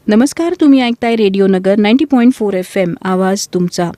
नमस्कार, तुम्ही ऐकताय रेडिओ नगर 90.4 FM आवाज तुमचा.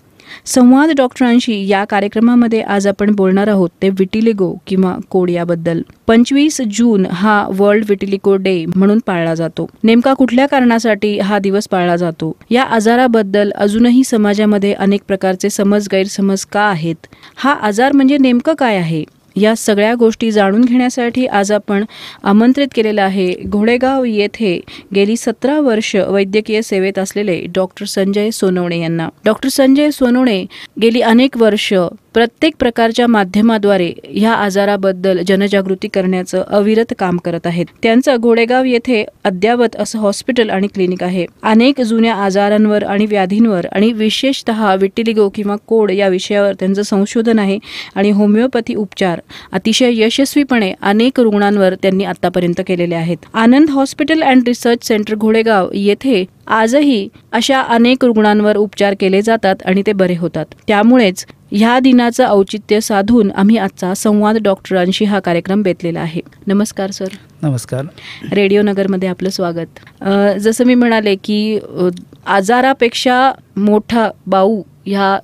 संवाद डॉक्टरांशी या कार्यक्रमामध्ये आज आपण बोलणार आहोत ते विटिलिगो किंवा कोड याबद्दल. 25 जून हा वर्ल्ड विटिलिगो डे म्हणून पाळला जातो. नेमका कुठल्या कारणासाठी हा दिवस पाळला जातो? या आजाराबद्दल अजूनही समाजामध्ये अनेक प्रकारचे गैरसमज का आहेत? हा आजार म्हणजे नेमकं काय आहे? या सगळ्या गोष्टी जाणून घेण्यासाठी आज आपण आमंत्रित केलेलं आहे घोडेगाव येथे गेली 17 वर्ष वैद्यकीय सेवेत असलेले डॉक्टर संजय सोनवणे यांना. डॉक्टर संजय सोनवणे गेली अनेक वर्ष प्रत्येक प्रकारच्या माध्यमाद्वारे ह्या आजाराबद्दल जनजागृती करण्याचं अविरत काम करत आहेत. त्यांचं घोडेगाव येथे अद्यावत असं हॉस्पिटल आणि क्लिनिक आहे. अनेक जुन्या आजारांवर आणि व्याधींवर आणि विशेषतः विटिलिगो किंवा कोड या विषयावर त्यांचं संशोधन आहे आणि होमिओपॅथी उपचार अतिशय यशस्वीपणे अनेक रुग्णांवर त्यांनी आतापर्यंत केलेले आहेत. आनंद हॉस्पिटल अँड रिसर्च सेंटर घोडेगाव येथे आजही अशा अनेक रुग्णांवर उपचार केले जातात आणि ते बरे होतात. त्यामुळेच ह्या दिनाचं औचित्य साधून आम्ही आजचा संवाद डॉक्टरांशी हा कार्यक्रम बेतलेला आहे. नमस्कार सर. नमस्कार. रेडिओ नगरमध्ये आपलं स्वागत. जसं मी म्हणाले की आजारापेक्षा मोठा बाऊ ह्या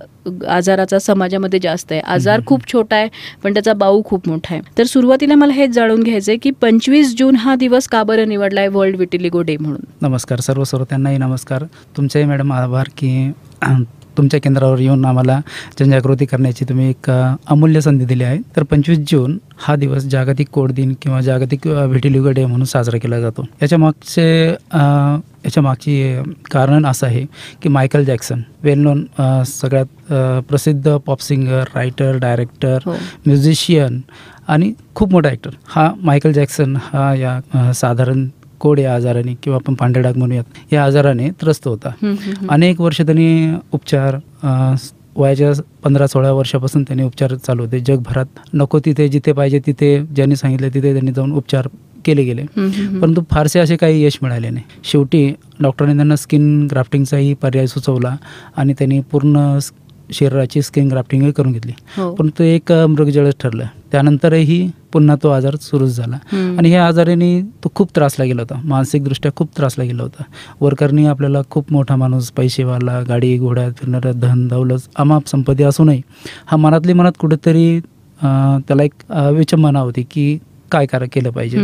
आजाराचा समाजामध्ये जास्त आहे. आजार खूप छोटा आहे पण त्याचा बाऊ खूप मोठा आहे. तर सुरुवातीला मला हेच जाणून घ्यायचंय की 25 जून हा दिवस का बरं निवडलाय वर्ल्ड विटिलिगो डे म्हणून? नमस्कार सर्व श्रोत्यांनाही नमस्कार. तुमचेही मॅडम आभार की तुमच्या केंद्रावर येऊन आम्हाला जनजागृती करण्याची तुम्ही एक अमूल्य संधी दिली आहे. तर 25 जून हा दिवस जागतिक कोड दिन किंवा जागतिक विटिलिगो डे म्हणून साजरा केला जातो. याच्या मागची कारण असं आहे की मायकल जॅक्सन वेल नोन सगळ्यात प्रसिद्ध pop singer, writer, director, musician आणि खूप मोठा ॲक्टर हा मायकल जॅक्सन हा या साधारण कोड या आजाराने किंवा आपण पांढरे डाग म्हणूयात या आजाराने त्रस्त होता. अनेक वर्ष त्यांनी उपचार वयाच्या 15-16 वर्षापासून त्यांनी उपचार चालू होते. जगभरात नको तिथे जिथे पाहिजे तिथे ज्यांनी सांगितलं तिथे त्यांनी जाऊन उपचार केले गेले परंतु फारसे असे काही यश मिळाले नाही. शेवटी डॉक्टरांनी त्यांना स्किन ग्राफ्टिंगचाही पर्याय सुचवला आणि त्यांनी पूर्ण शरीराची स्किन ग्राफ्टिंगही करून घेतली. परंतु एक मृगजळच ठरलं. त्यानंतरही पुन्हा तो आजार सुरूच झाला आणि ह्या आजाराने तो खूप त्रासला गेला होता. मानसिकदृष्ट्या खूप त्रासला गेला होता. वरकरणी आपल्याला खूप मोठा माणूस, पैसेवाला, गाडी घोड्यात फिरणारं, धन दौलत, अमाप संपत्ती असूनही हा मनात कुठेतरी त्याला एक विचंबना होती की काय केलं पाहिजे.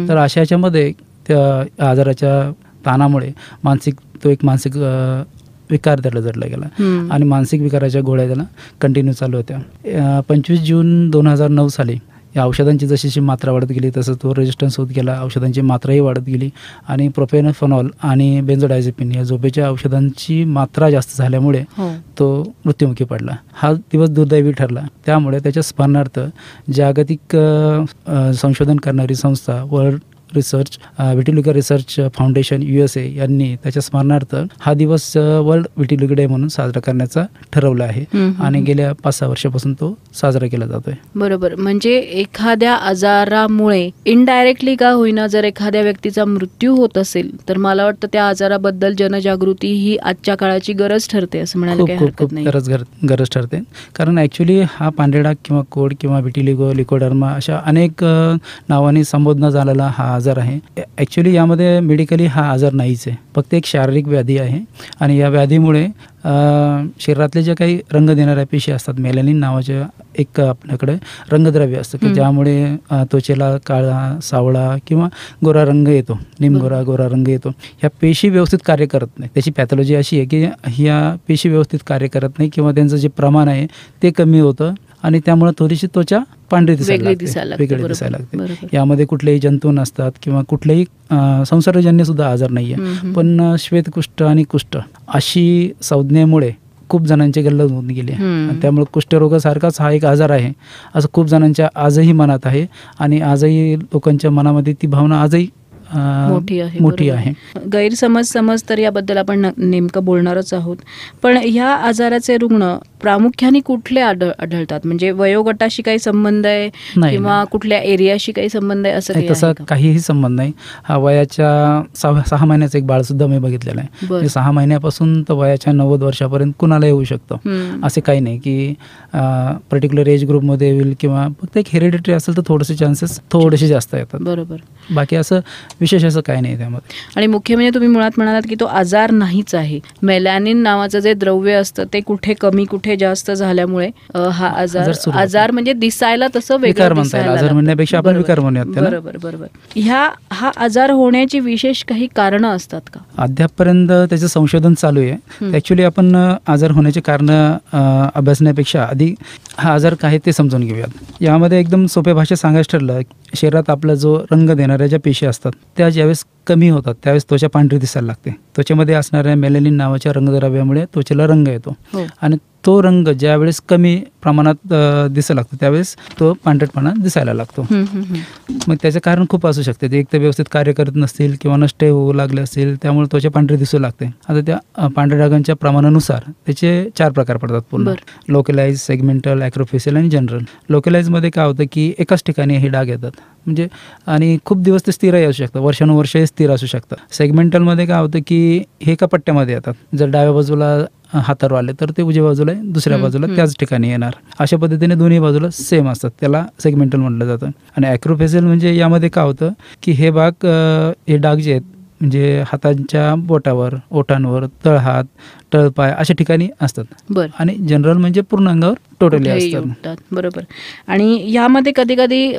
तर अशा ह्याच्यामध्ये त्या आजाराच्या ताणामुळे तो एक मानसिक विकार त्याला जडला गेला आणि मानसिक विकाराच्या गोळ्या त्याला कंटिन्यू चालू होत्या. 25 जून 2009 साली या औषधांची जशी मात्रा वाढत गेली तसं तो रेजिस्टन्स होत गेला. औषधांची मात्राही वाढत गेली आणि प्रोपेनोफेनॉल आणि बेन्झोडायझेपिन या झोपेच्या औषधांची मात्रा जास्त झाल्यामुळे तो मृत्युमुखी पडला. हा दिवस दुर्दैवी ठरला. त्यामुळे त्याच्या स्मरणार्थ जागतिक संशोधन करणारी संस्था world vitiligo research foundation USA यांनी त्याच्या स्मरणार्थ हा दिवस वर्ल्ड विटिलिगो डे म्हणून साजरा करण्याचा ठरवला आहे आणि गेल्या 5-6 वर्षापासून तो साजरा केला जातोय. बरोबर. म्हणजे एखाद्या आजारामुळे इनडायरेक्टली का होईना जर एखाद्या व्यक्तीचा मृत्यू होत असेल तर मला वाटतं त्या आजाराबद्दल जनजागृती ही आजच्या काळाची गरज ठरते असं म्हणायला काही हरकत नाही. गरज ठरते. कारण ऍक्च्युली हा पांढरे डाग किंवा कोड किंवा विटिलिगो, लिकोडर्मा अशा अनेक नावाने संबोधन झालेला हा आजार आहे. ॲक्च्युली यामध्ये मेडिकली हा आजार नाहीच आहे. फक्त एक शारीरिक व्याधी आहे आणि या व्याधीमुळे शरीरातले जे काही रंग देणाऱ्या पेशी असतात, मेलॅनिन नावाच्या एक आपल्याकडे रंगद्रव्य असतं की ज्यामुळे त्वचेला काळा, सावळा किंवा गोरा रंग येतो, निमगोरा गोरा रंग येतो. ह्या पेशी व्यवस्थित कार्य करत नाही. त्याची पॅथॉलॉजी अशी आहे की ह्या पेशी व्यवस्थित कार्य करत नाही किंवा त्यांचं जे प्रमाण आहे ते कमी होतं आणि त्यामुळे थोडीशी त्वचा पांढरी दिसायला लागते. यामध्ये कुठलेही जंतू नसतात किंवा कुठलेही संसर्गजन्य सुद्धा आजार नाही आहे. पण श्वेतकुष्ठ आणि कुष्ठ अशी संज्ञेमुळे खूप जणांचे गल्लत होऊन गेले. त्यामुळे कुष्ठरोगासारखाच हा एक आजार आहे असं खूप जणांच्या आजही मनात आहे आणि आजही लोकांच्या मनामध्ये ती भावना आजही मोठी आहे. गैरसमज तर याबद्दल आपण नेमकं बोलणारच आहोत. पण ह्या आजाराचे रुग्ण प्रामुख्याने कुठले आढळतात? म्हणजे वयोगटाशी काही संबंध आहे किंवा कुठल्या एरियाशी काही संबंध आहे असं काही? तसा काहीही संबंध नाही. हा वयाच्या 6 महिन्याचं एक बाळ सुद्धा मी बघितलेलं आहे. 6 महिन्यापासून तर वयाच्या 90 वर्षापर्यंत कुणाला येऊ शकतं. असे काही नाही की पर्टिक्युलर एज ग्रुपमध्ये येईल किंवा फक्त एक हेरिडिटरी असेल तर थोडेसे चान्सेस थोडेसे जास्त येतात. बरोबर. बाकी असं विशेष असं काही नाही त्यामध्ये. आणि मुख्य म्हणजे तुम्ही मुळात म्हणालात की तो आजार नाहीच आहे. मेलॅनिन नावाचं जे द्रव्य असतं ते कुठे कमी कुठे जास्त झाल्यामुळे हा आजार म्हणजे दिसायला तसं वेगळं दिसायला आजार म्हणण्यापेक्षा आपण विकार म्हणूयात. बरोबर. हा आजार होण्याची विशेष काही कारणं असतात का? अद्यापपर्यंत त्याचं संशोधन चालू आहे. ऍक्च्युली आपण आजार होण्याचे कारण अभ्यासण्यापेक्षा आधी हा आजार काय ते समजून घेऊयात. यामध्ये एकदम सोप्या भाषेत सांगायचं ठरलं, शरीरात आपला जो रंग देणाऱ्या ज्या पेशी असतात त्या ज्यावेळेस कमी होतात त्यावेळेस त्वचा पांढरी दिसायला लागते. त्वचेमध्ये असणाऱ्या मेलॅनिन नावाच्या रंगद्रव्यामुळे त्वचेला रंग येतो आणि तो रंग ज्यावेळेस कमी प्रमाणात दिसायला लागतो त्यावेळेस तो पांढरटपणा दिसायला लागतो. मग त्याचं कारण खूप असू शकते. ते एक तर व्यवस्थित कार्य करत नसतील किंवा नष्ट होऊ लागले असतील त्यामुळे त्वचा पांढरी दिसू लागते. आता त्या पांढऱ्या डागांच्या प्रमाणानुसार त्याचे 4 प्रकार पडतात पूर्ण. लोकलाइज, सेगमेंटल, ॲक्रोफेशियल आणि जनरल. लोकलाइजमध्ये काय होतं की एकाच ठिकाणी हे डाग येतात म्हणजे आणि खूप दिवस ते स्थिरही असू शकतं, वर्षानुवर्ष स्थिर असू शकतं. सेगमेंटलमध्ये काय होतं की हे एका पट्ट्यामध्ये येतात. जर डाव्या बाजूला हातावर आले तर ते उजव्या बाजूला दुसऱ्या बाजूला त्याच ठिकाणी येणार. अशा पद्धतीने दोन्ही बाजूला सेम असतात. त्याला सेगमेंटल म्हटलं जातं. आणि ॲक्रोफेशियल म्हणजे यामध्ये काय होतं की हे डाग जे आहेत म्हणजे हातांच्या बोटावर, ओठांवर, तळहात, तळपाय अशा ठिकाणी असतात. आणि जनरल म्हणजे पूर्ण अंगावर टोटली असतात. बरोबर. आणि यामध्ये कधी कधी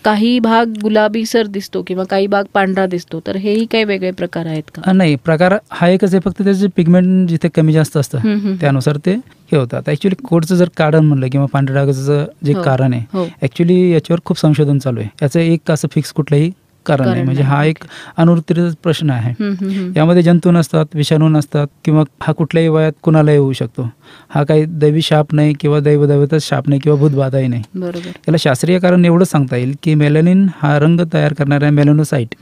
काही भाग गुलाबीसर दिसतो किंवा काही भाग पांढरा दिसतो, तर हेही काही वेगळे प्रकार आहेत का? नाही, प्रकार हा एकच आहे, फक्त त्याचे पिगमेंट जिथे कमी जास्त असतं त्यानुसार ते हे होतात. ऍक्च्युली कोडचं जर कारण म्हणलं किंवा पांढऱ्या डागाचं जे कारण आहे ऍक्च्युली याच्यावर खूप संशोधन चालू आहे. याचं एक असं फिक्स कुठलंही कारण नाही. म्हणजे हा एक अनुत्तरित प्रश्न आहे. यामध्ये जंतू नसतात, विषाणू नसतात किंवा हा कुठल्याही वयात कुणालाही होऊ शकतो. हा काही दैवी शाप नाही किंवा दैवदैवतच शाप नाही किंवा भूतबाधाही नाही. याला शास्त्रीय कारण एवढंच सांगता येईल की मेलॅनिन हा रंग तयार करणाऱ्या मेलॅनोसाइट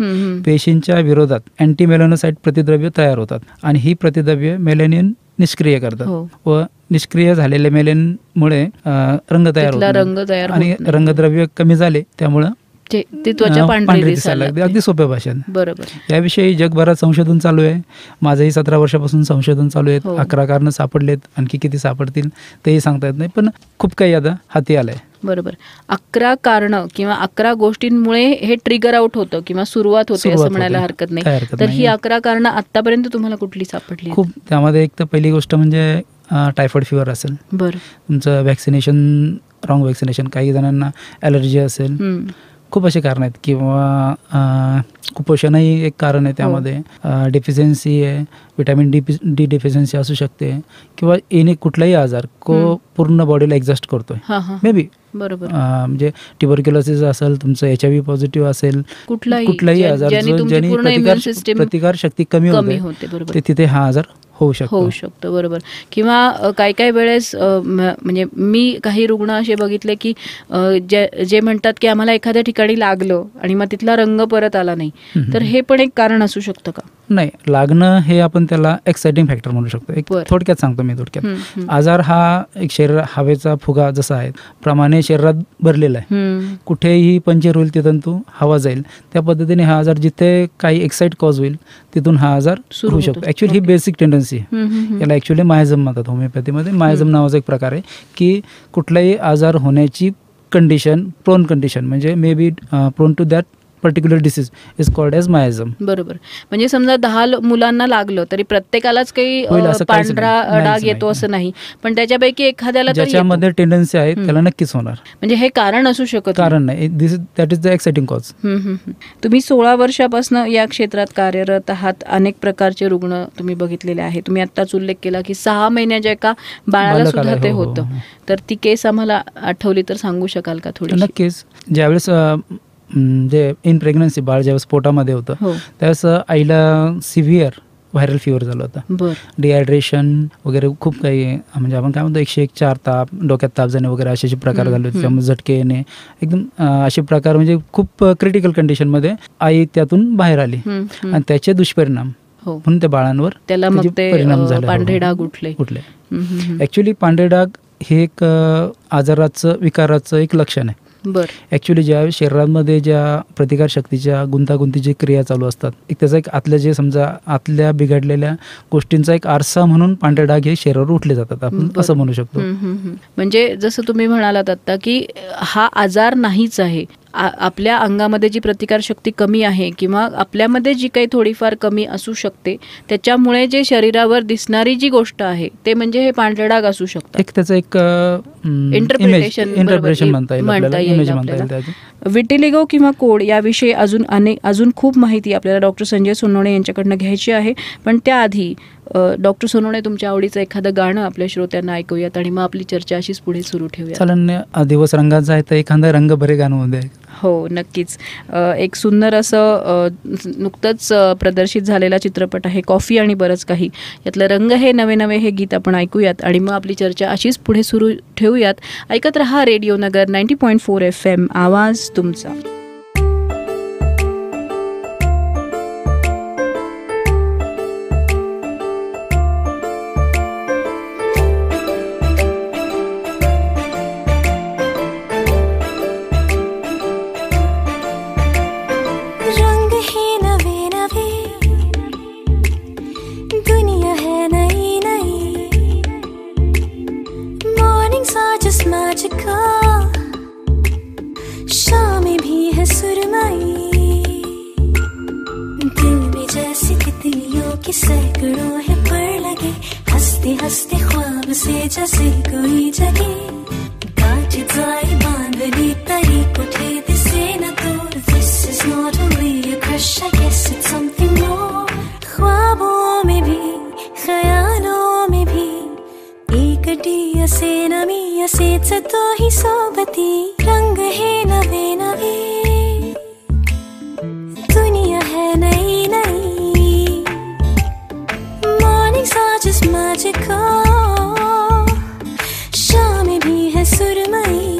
पेशींच्या विरोधात अँटी मेलॅनोसाइट प्रतिद्रव्य तयार होतात आणि ही प्रतिद्रव्य मेलॅनिन निष्क्रिय करतात व निष्क्रिय झालेल्या मेलॅनिनमुळे रंग तयार होतात आणि रंगद्रव्य कमी झाले त्यामुळे त्वचा पांढरी दिसायला लागते. अगदी सोप्या भाषेत. बरोबर. याविषयी जगभरात संशोधन चालू आहे. माझंही 17 वर्षापासून संशोधन चालू आहे. 11 कारणं सापडलेत, आणखी किती सापडतील तेही सांगता येत नाही, पण खूप काही आता हाती आलंय. बरोबर. 11 कारणं किंवा 11 गोष्टींमुळे हे ट्रिगर आउट होतं किंवा सुरुवात होते असं म्हणायला हरकत नाही. तर ही 11 कारणं आतापर्यंत तुम्हाला कुठली सापडली? खूप. त्यामध्ये एक तर पहिली गोष्ट म्हणजे टायफॉइड फिवर असेल. बरं. तुमचं व्हॅक्सिनेशन, रॉंग व्हॅक्सिनेशन, काही जणांना ॲलर्जी असेल. खूप असे कारण आहेत किंवा कुपोषणही एक कारण आहे. त्यामध्ये डेफिशियन्सी आहे, विटॅमिन डी डेफिशियन्सी असू शकते किंवा एनी कुठलाही आजार पूर्ण बॉडीला एक्झॉस्ट करतोय मे बी. बरोबर. म्हणजे ट्युबरक्युलोसिस असेल, तुमचं HIV पॉझिटिव्ह असेल, कुठलाही आजार ज्याने प्रतिकार शक्ती कमी होते तिथे हा आजार होऊ शकतो. बरोबर. किंवा काही वेळेस म्हणजे मी काही रुग्ण असे बघितले की जे म्हणतात की आम्हाला एखाद्या ठिकाणी लागलं आणि मग तिथला रंग परत आला नाही, तर हे पण एक कारण असू शकतं का? नाही, लागणं हे आपण त्याला एक्साइटिंग फॅक्टर म्हणू शकतो. एक थोडक्यात सांगतो मी. आजार हा एक शरीर हवेचा फुगा जसा आहे प्रमाणे शरीरात भरलेला आहे. कुठेही पंक्चर होईल तिथून हवा जाईल, त्या पद्धतीने हा आजार जिथे काही एक्साइट कॉज होईल तिथून हा आजार होऊ शकतो. ऍक्च्युअली ही बेसिक टेंडन्सी आहे. याला ऍक्च्युली मायझम म्हणतात होमिओपॅथीमध्ये. मायझम नावाचा एक प्रकार आहे की कुठलाही आजार होण्याची कंडिशन, प्रोन कंडिशन म्हणजे may be prone to that particular disease is called as miasm. बरोबर. म्हणजे समजा 10 मुलांना लागलं तरी प्रत्येकालाच काही पांढरा डाग येतो असं नाही, पण त्याच्यापैकी एखाद्याला ज्याच्यामध्ये टेंडन्सी आहे त्याला नक्कीच होणार. म्हणजे हे कारण असू शकत कारण नाही. That is the exciting cause. तुम्ही 16 वर्षापासून या क्षेत्रात कार्यरत आहात. अनेक प्रकारचे रुग्ण तुम्ही बघितलेले आहे. तुम्ही आत्ताच उल्लेख केला की 6 महिन्याच्या एका बाळाला सुद्धा ते होतं. तर ती केस आम्हाला आठवली तर सांगू शकाल का थोडी? नक्कीच. ज्यावेळेस जे इन प्रेग्नन्सी बाळ ज्यावेळेस पोटामध्ये होतं त्यावेळेस आईला सिव्हिअर व्हायरल फिवर झालं होतं. डिहायड्रेशन वगैरे खूप काही, म्हणजे आपण काय म्हणतो 104 ताप, डोक्यात ताप जाणे वगैरे असे प्रकार झाले होते. त्यामुळे झटके येणे एकदम असे प्रकार, म्हणजे खूप क्रिटिकल कंडिशनमध्ये आई त्यातून बाहेर आली आणि त्याचे दुष्परिणाम म्हणून त्या बाळांवर परिणाम झाले, पांढरे डाग उठले. ऍक्च्युली पांढरे डाग हे एक आजाराचं विकाराचं एक लक्षण आहे. बरं. ॲक्च्युली ज्या शरीरामध्ये ज्या प्रतिकारशक्तीच्या गुंतागुंतीची क्रिया चालू असतात, एक त्याचा एक आतल्या जे समजा आतल्या बिघडलेल्या गोष्टींचा एक आरसा म्हणून पांढरे डाग हे शरीरावर उठले जातात, आपण असं म्हणू शकतो. म्हणजे जसं तुम्ही म्हणालात आता की हा आजार नाहीच आहे, आपल्या अंगामध्ये जी प्रतिकारशक्ती कमी आहे किंवा आपल्यामध्ये जी काही थोडीफार कमी असू शकते, त्याच्यामुळे जे शरीरावर दिसणारी जी गोष्ट आहे ते म्हणजे हे पांढरे डाग असू शकतात. एक त्याचं एक इंटरप्रिटेशन म्हणता येईल आपल्याला. विटिलिगो किंवा कोड याविषयी अजून खूप माहिती आपल्याला डॉक्टर संजय सोनवणे यांच्याकडनं घ्यायची आहे, पण त्याआधी डॉक्टर सोनवणे, तुमच्या आवडीचं एखादं गाणं आपल्या श्रोत्यांना ऐकूयात आणि मग आपली चर्चा अशीच पुढे सुरू ठेवूया. चालन. दिवस रंगाचा आहे तर एखादं रंग भरे गाणं होऊ दे. हो, नक्कीच. एक सुंदर असं नुकतंच प्रदर्शित झालेला चित्रपट आहे कॉफी आणि बरंच काही, यातलं रंग हे नवे नवे हे गीत आपण ऐकूयात आणि मग आपली चर्चा अशीच पुढे सुरू ठेवूयात. ऐकत रहा रेडिओ नगर 90.4 FM, आवाज तुमचा. सैकड़ों है पर लगे, हंसते हंसते ख्वाब से जैसे कोई जगे, गांठ जाए बांधनी तरी उठे दिसे न दूर. This is not only a crush, I guess it's something more. ख्वाबों में भी ख्यालों में भी एकटी असे नमी असेच तो ही सोबती. रंग है नवे नवे, दुनिया है नई नई. Just magical, शाम भी है सुरमई.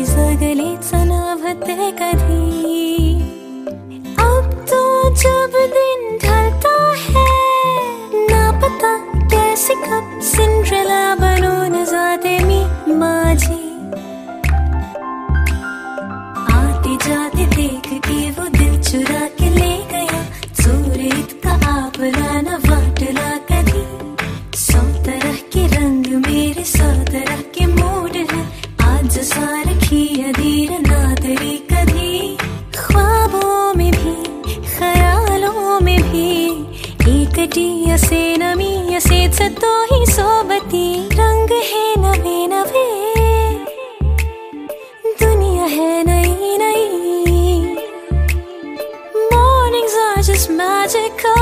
जगलेच नावते कधी. अब तो जब दिन ढलता है, ना पता कैसे कब सिंड्रेला बनून जाते मी माझी. आते जाते देख के वो दिल चुरा के ले गया, चोर इतका आपला न वाटला कधी. 100 तरह के रंग मेरे 100 तरह के मूड है, आज सारखी अधीर नादरी कधी. ख्वाबों में भी ख्यालों में भी एकटी असे नमी असेच तो ही सोबती. रंग है नवे नवे, दुनिया है नई नई. Mornings are just magical,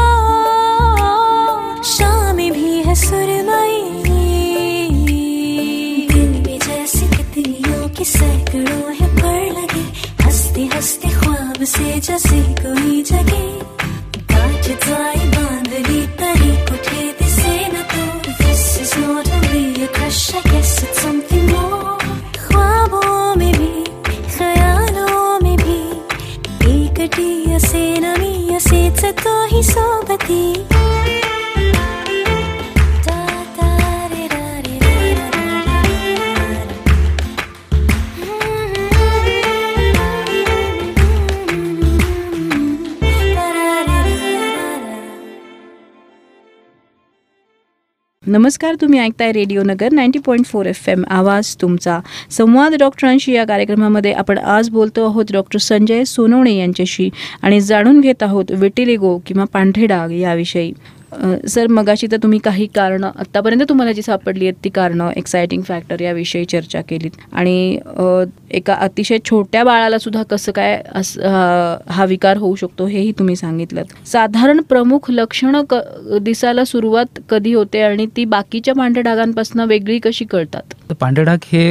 शाम भी है सुरमई. सैकड़ों है पर लगे, हंसते हंसते ख्वाब से जैसे कोई जगे, गांठ जाए बांधनी तरी उठे दिसे न दूर. This is not only a crush, I guess it's something more. ख्वाबों में भी ख्यालों में भी एकटी असे नमी असेच तो ही सोबती. नमस्कार, तुम्ही ऐकताय रेडिओ नगर 90.4 FM, आवाज तुमचा. संवाद डॉक्टरांशी या कार्यक्रमामध्ये आपण आज बोलतो आहोत डॉक्टर संजय सोनवणे यांच्याशी आणि जाणून घेत आहोत विटिलिगो किंवा पांढरे डाग याविषयी. सर मगाशी तर तुम्ही काही कारणं आत्तापर्यंत तुम्हाला जी सापडली आहेत ती कारणं, एक्सायटिंग फॅक्टर याविषयी चर्चा केलीत आणि एका अतिशय छोट्या बाळाला सुद्धा कसं काय हा विकार होऊ शकतो हेही तुम्ही सांगितलं. साधारण प्रमुख लक्षणं दिसायला सुरुवात कधी होते आणि ती बाकीच्या पांढऱ्या डागांपासून वेगळी कशी कळतात? पांढरे डाग हे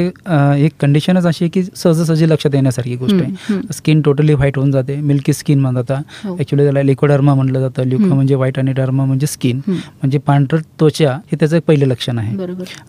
एक कंडिशनच अशी आहे की सहजासहजी लक्षात येण्यासारखी गोष्ट आहे. स्किन टोटली व्हाईट होऊन जाते, मिल्की स्किन म्हणतात. ऍक्च्युली त्याला लिकोडर्मा म्हणलं जातं. लिको म्हणजे व्हाईट आणि डर्मा म्हणजे स्किन, म्हणजे पांढरट त्वचा हे त्याचं एक पहिलं लक्षण आहे.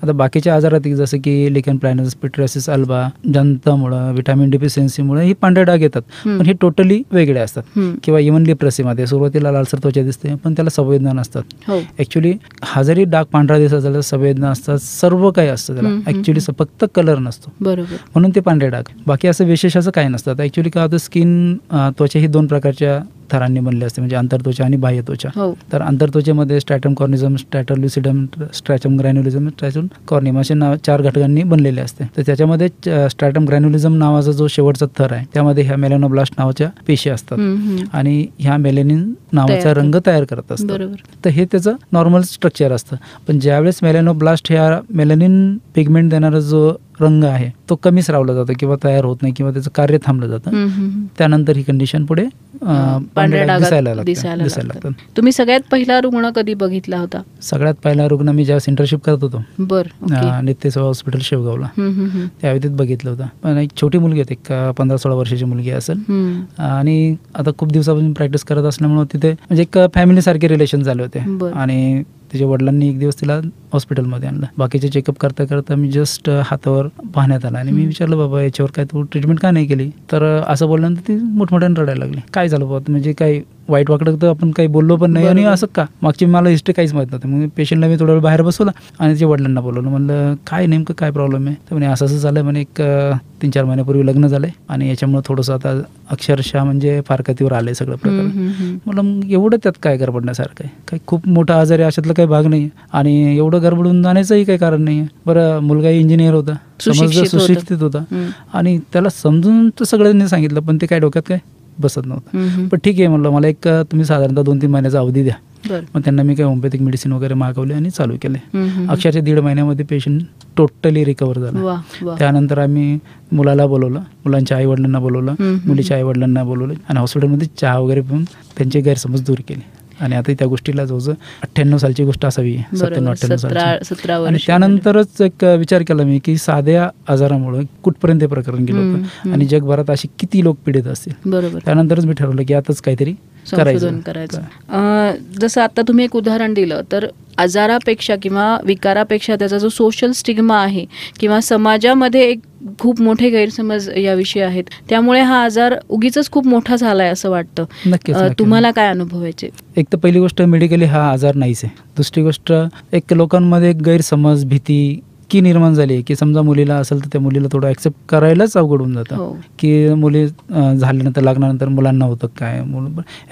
आता बाकीच्या आजारात जसं की लिकन प्लॅनस, पिट्रोसिस अल्बा, जंतामुळं, व्हिटॅमिन डिफिशियन्सीमुळे ही पांढरे डाग येतात, पण हे टोटली वेगळे असतात. किंवा इव्हन लिप्रेसीमध्ये सुरुवातीला लालसर त्वचा दिसते पण त्याला संवेदना नसतात. ऍक्च्युली हा जरी डाग पांढरा दिसत त्याला संवेदना असतात, सर्व काही असतं त्याला. ऍक्च्युली फक्त कलर नसतो, म्हणून ते पांढरे डाग. बाकी असं विशेष असं काही नसतं. ऍक्च्युली काय होतं, स्किन त्वचा ही 2 प्रकारच्या थरांनी बनले असते, म्हणजे आंतरत्वचा आणि बाह्य त्वचा. तर आंतरत्वचेमध्ये स्ट्रॅटम कॉर्निझम, स्ट्रॅटम लुसिडम, स्ट्रॅटम ग्रॅन्युलिझम, स्ट्रॅटम कॉर्निम असे 4 घटकांनी बनलेले असते. तर त्याच्यामध्ये स्ट्रॅटम ग्रॅन्युलिझम नावाचा जो शेवटचा थर आहे त्यामध्ये ह्या मेलॅनोब्लास्ट नावाच्या पेशी असतात आणि ह्या मेलेनिन नावाचा रंग तयार करत असतात. तर हे त्याचं नॉर्मल स्ट्रक्चर असतं. पण ज्यावेळेस मेलॅनोब्लास्ट ह्या मेलॅनिन पिगमेंट देणारा जो रंग आहे तो कमी स्रावला जातो किंवा तयार होत नाही किंवा त्याचं कार्य थांबलं जातं. त्यानंतर ही कंडिशन पुढे पांढऱ्या डाग दिसायला लागतात. तुम्ही सगळ्यात पहिला रुग्ण कधी बघितला होता? सगळ्यात पहिला रुग्ण मी ज्यावेळेस इंटर्नशिप करत होतो नित्यसेवा हॉस्पिटल शेवगावला, त्यावेळी बघितलं होतं. पण एक छोटी मुलगी होती, एक 15-16 वर्षाची मुलगी असेल, आणि आता खूप दिवसापासून प्रॅक्टिस करत असल्यामुळे तिथे म्हणजे एक फॅमिली सारखे रिलेशन झाले होते. आणि तिच्या वडिलांनी एक दिवस तिला हॉस्पिटलमध्ये आणलं. बाकीचे चेकअप करता करता मी जस्ट हातावर पाहण्यात आला आणि मी विचारलं, बाबा याच्यावर काय तू ट्रीटमेंट का नाही केली? तर असं बोलल्यानंतर ती मोठमोठ्याने रडायला लागली. काय झालं बाबा, म्हणजे काय वाईट वाकडं तर आपण काही बोललो पण नाही आणि असं का? मागची मला हिस्ट्री काहीच माहित नव्हतं. मग पेशंटला मी थोडा वेळ बाहेर बसवला आणि तिच्या वडिलांना बोलवलं. म्हणलं काय नेमकं काय प्रॉब्लेम आहे? तर म्हणे असं असं झालं म्हणे, एक 3-4 महिन्यापूर्वी लग्न झालंय आणि याच्यामुळे थोडंसं आता अक्षरशः म्हणजे फारकतीवर आलंय सगळं प्रकरण. मला मग एवढं त्यात काय गडबडण्यासारखं आहे? काही खूप मोठा आजार आहे अशातला काही भाग नाही आणि एवढं गडबडून जाण्याचंही काही कारण नाही. बरं, मुलगाही इंजिनियर होता, सुशिक्षित होता आणि त्याला समजून तर सगळ्यांनी सांगितलं, पण ते काय डोक्यात काय बसत नव्हतं. पण ठीक आहे म्हणलं, मला एक तुम्ही साधारणतः 2-3 महिन्याचा अवधी द्या. मग त्यांना मी काही होमिओपॅथिक मेडिसिन वगैरे मागवले आणि चालू केले. अक्षरशः 1.5 महिन्यामध्ये पेशंट टोटली रिकवर झाला. त्यानंतर आम्ही मुलाला बोलवलं, मुलांच्या आईवडिलांना बोलवलं, मुलीच्या आईवडिलांना बोलवलं आणि हॉस्पिटलमध्ये चहा वगैरे पिऊन त्यांचे गैरसमज दूर केले. आणि आता त्या गोष्टीला जवळजवळ 98 सालची गोष्ट असावी, 97-98 सालची. आणि त्यानंतरच एक विचार केला मी की साध्या आजारामुळे कुठपर्यंत हे प्रकरण गेलं होतं आणि जगभरात अशी किती लोक पीडित असतील. त्यानंतरच मी ठरवलं की आताच काहीतरी करायचं. जसं आता तुम्ही एक उदाहरण दिलं, तर आजारापेक्षा किंवा विकारापेक्षा त्याचा जो सोशल स्टिग्मा आहे किंवा समाजामध्ये एक खूप मोठे गैरसमज याविषयी आहेत, त्यामुळे हा आजार उगीच खूप मोठा झालाय असं वाटतं. नक्कीच. तुम्हाला काय अनुभव यायचे? एक तर पहिली गोष्ट, मेडिकली हा आजार नाहीच आहे. दुसरी गोष्ट, एक लोकांमध्ये एक गैरसमज, भीती की निर्माण झाली की समजा मुलीला असेल तर त्या मुलीला थोडं ऍक्सेप्ट करायलाच अवघड होऊन जातं की मुली झाल्यानंतर लग्नानंतर मुलांना होतं काय.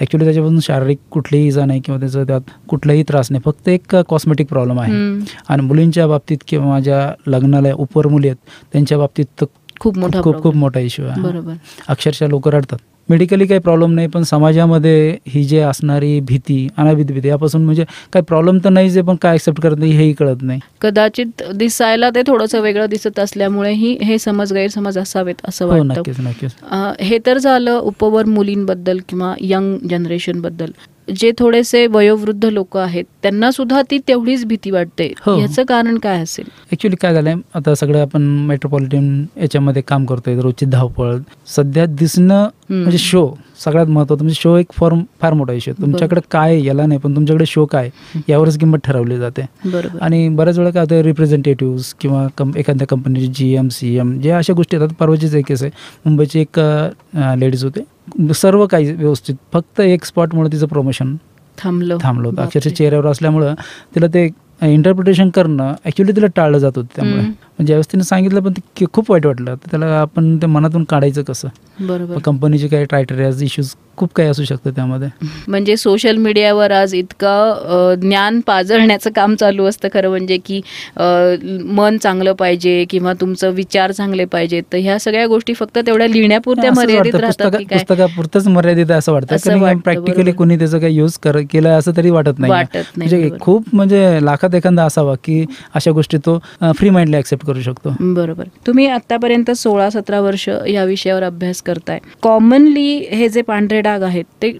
ऍक्च्युली त्याच्यापासून शारीरिक कुठलीही इजा नाही किंवा त्याचं त्यात कुठलाही त्रास नाही, फक्त एक कॉस्मेटिक प्रॉब्लेम आहे. आणि मुलींच्या बाबतीत किंवा माझ्या लग्नाला उपर मुली आहेत त्यांच्या बाबतीत खूप मोठा इश्यू आहे. अक्षरशः लोक रडतात. मेडिकली काही प्रॉब्लेम नाही, पण समाजामध्ये ही जे असणारी भीती, अनाभित भीती यापासून, म्हणजे काही प्रॉब्लेम तर नाहीच आहे पण काय ऍक्सेप्ट करत नाही हेही कळत नाही. कदाचित दिसायला ते थोडंसं वेगळं दिसत असल्यामुळेही हे गैरसमज असावेत असं वाटतं. नक्कीच. हे तर झालं उपवर मुलींबद्दल किंवा यंग जनरेशन बद्दल. जे थोडेसे वयोवृद्ध लोक आहेत त्यांना सुद्धा ती तेवढीच भीती वाटते. याचं कारण काय असेल? ऍक्च्युली काय झालंय, आता सगळं आपण मेट्रोपॉलिटन याच्यामध्ये काम करतोय, रोजची धावपळ, सध्या दिसणं म्हणजे शो सगळ्यात महत्त्वाचं. म्हणजे शो एक फार मोठा इश्यू आहे. तुमच्याकडे काय याला नाही, पण तुमच्याकडे शो काय यावरच किंमत ठरवली जाते. आणि बऱ्याच वेळा काय होतं, रिप्रेझेंटेटिव्ह किंवा एखाद्या कंपनीची GM CM जे अशा गोष्टी येतात. परवाचीच एक केस आहे, मुंबईची एक लेडीज होते, सर्व काही व्यवस्थित, फक्त एक स्पॉटमुळे तिचं प्रमोशन थांबलं अक्षरशः चेहऱ्यावर असल्यामुळं तिला ते इंटरप्रिटेशन करणं ऍक्च्युली तिला टाळलं जात होतं. त्यामुळे ज्यावेळेस तिने सांगितलं पण ते खूप वाईट वाटलं. तर त्याला आपण ते मनातून काढायचं कसं. बरोबर. कंपनीचे काही क्रायटेरियाज इश्यूज खूप काही असू शकतं त्यामध्ये. म्हणजे सोशल मीडियावर आज इतकं ज्ञान पाजळण्याचं काम चालू असतं खरं म्हणजे की मन चांगलं पाहिजे किंवा तुमचं विचार चांगले पाहिजेत. तर ह्या सगळ्या गोष्टी फक्त तेवढ्या लिहिण्यापुरत्या मर्यादित राहतात की काय? पुस्तकापुरतंच मर्यादित असं वाटतं. प्रॅक्टिकली कोणी त्याचं काही यूज केलं असं तरी वाटत नाही. म्हणजे खूप म्हणजे लाखात एखादा असावा की अशा गोष्टी तो फ्री माइंडली ऍक्सेप्ट करू शकतो. बरोबर. तुम्ही आतापर्यंत 16-17 वर्ष या विषयावर अभ्यास करताय. कॉमनली हे जे पांढरे डाग आहेत ते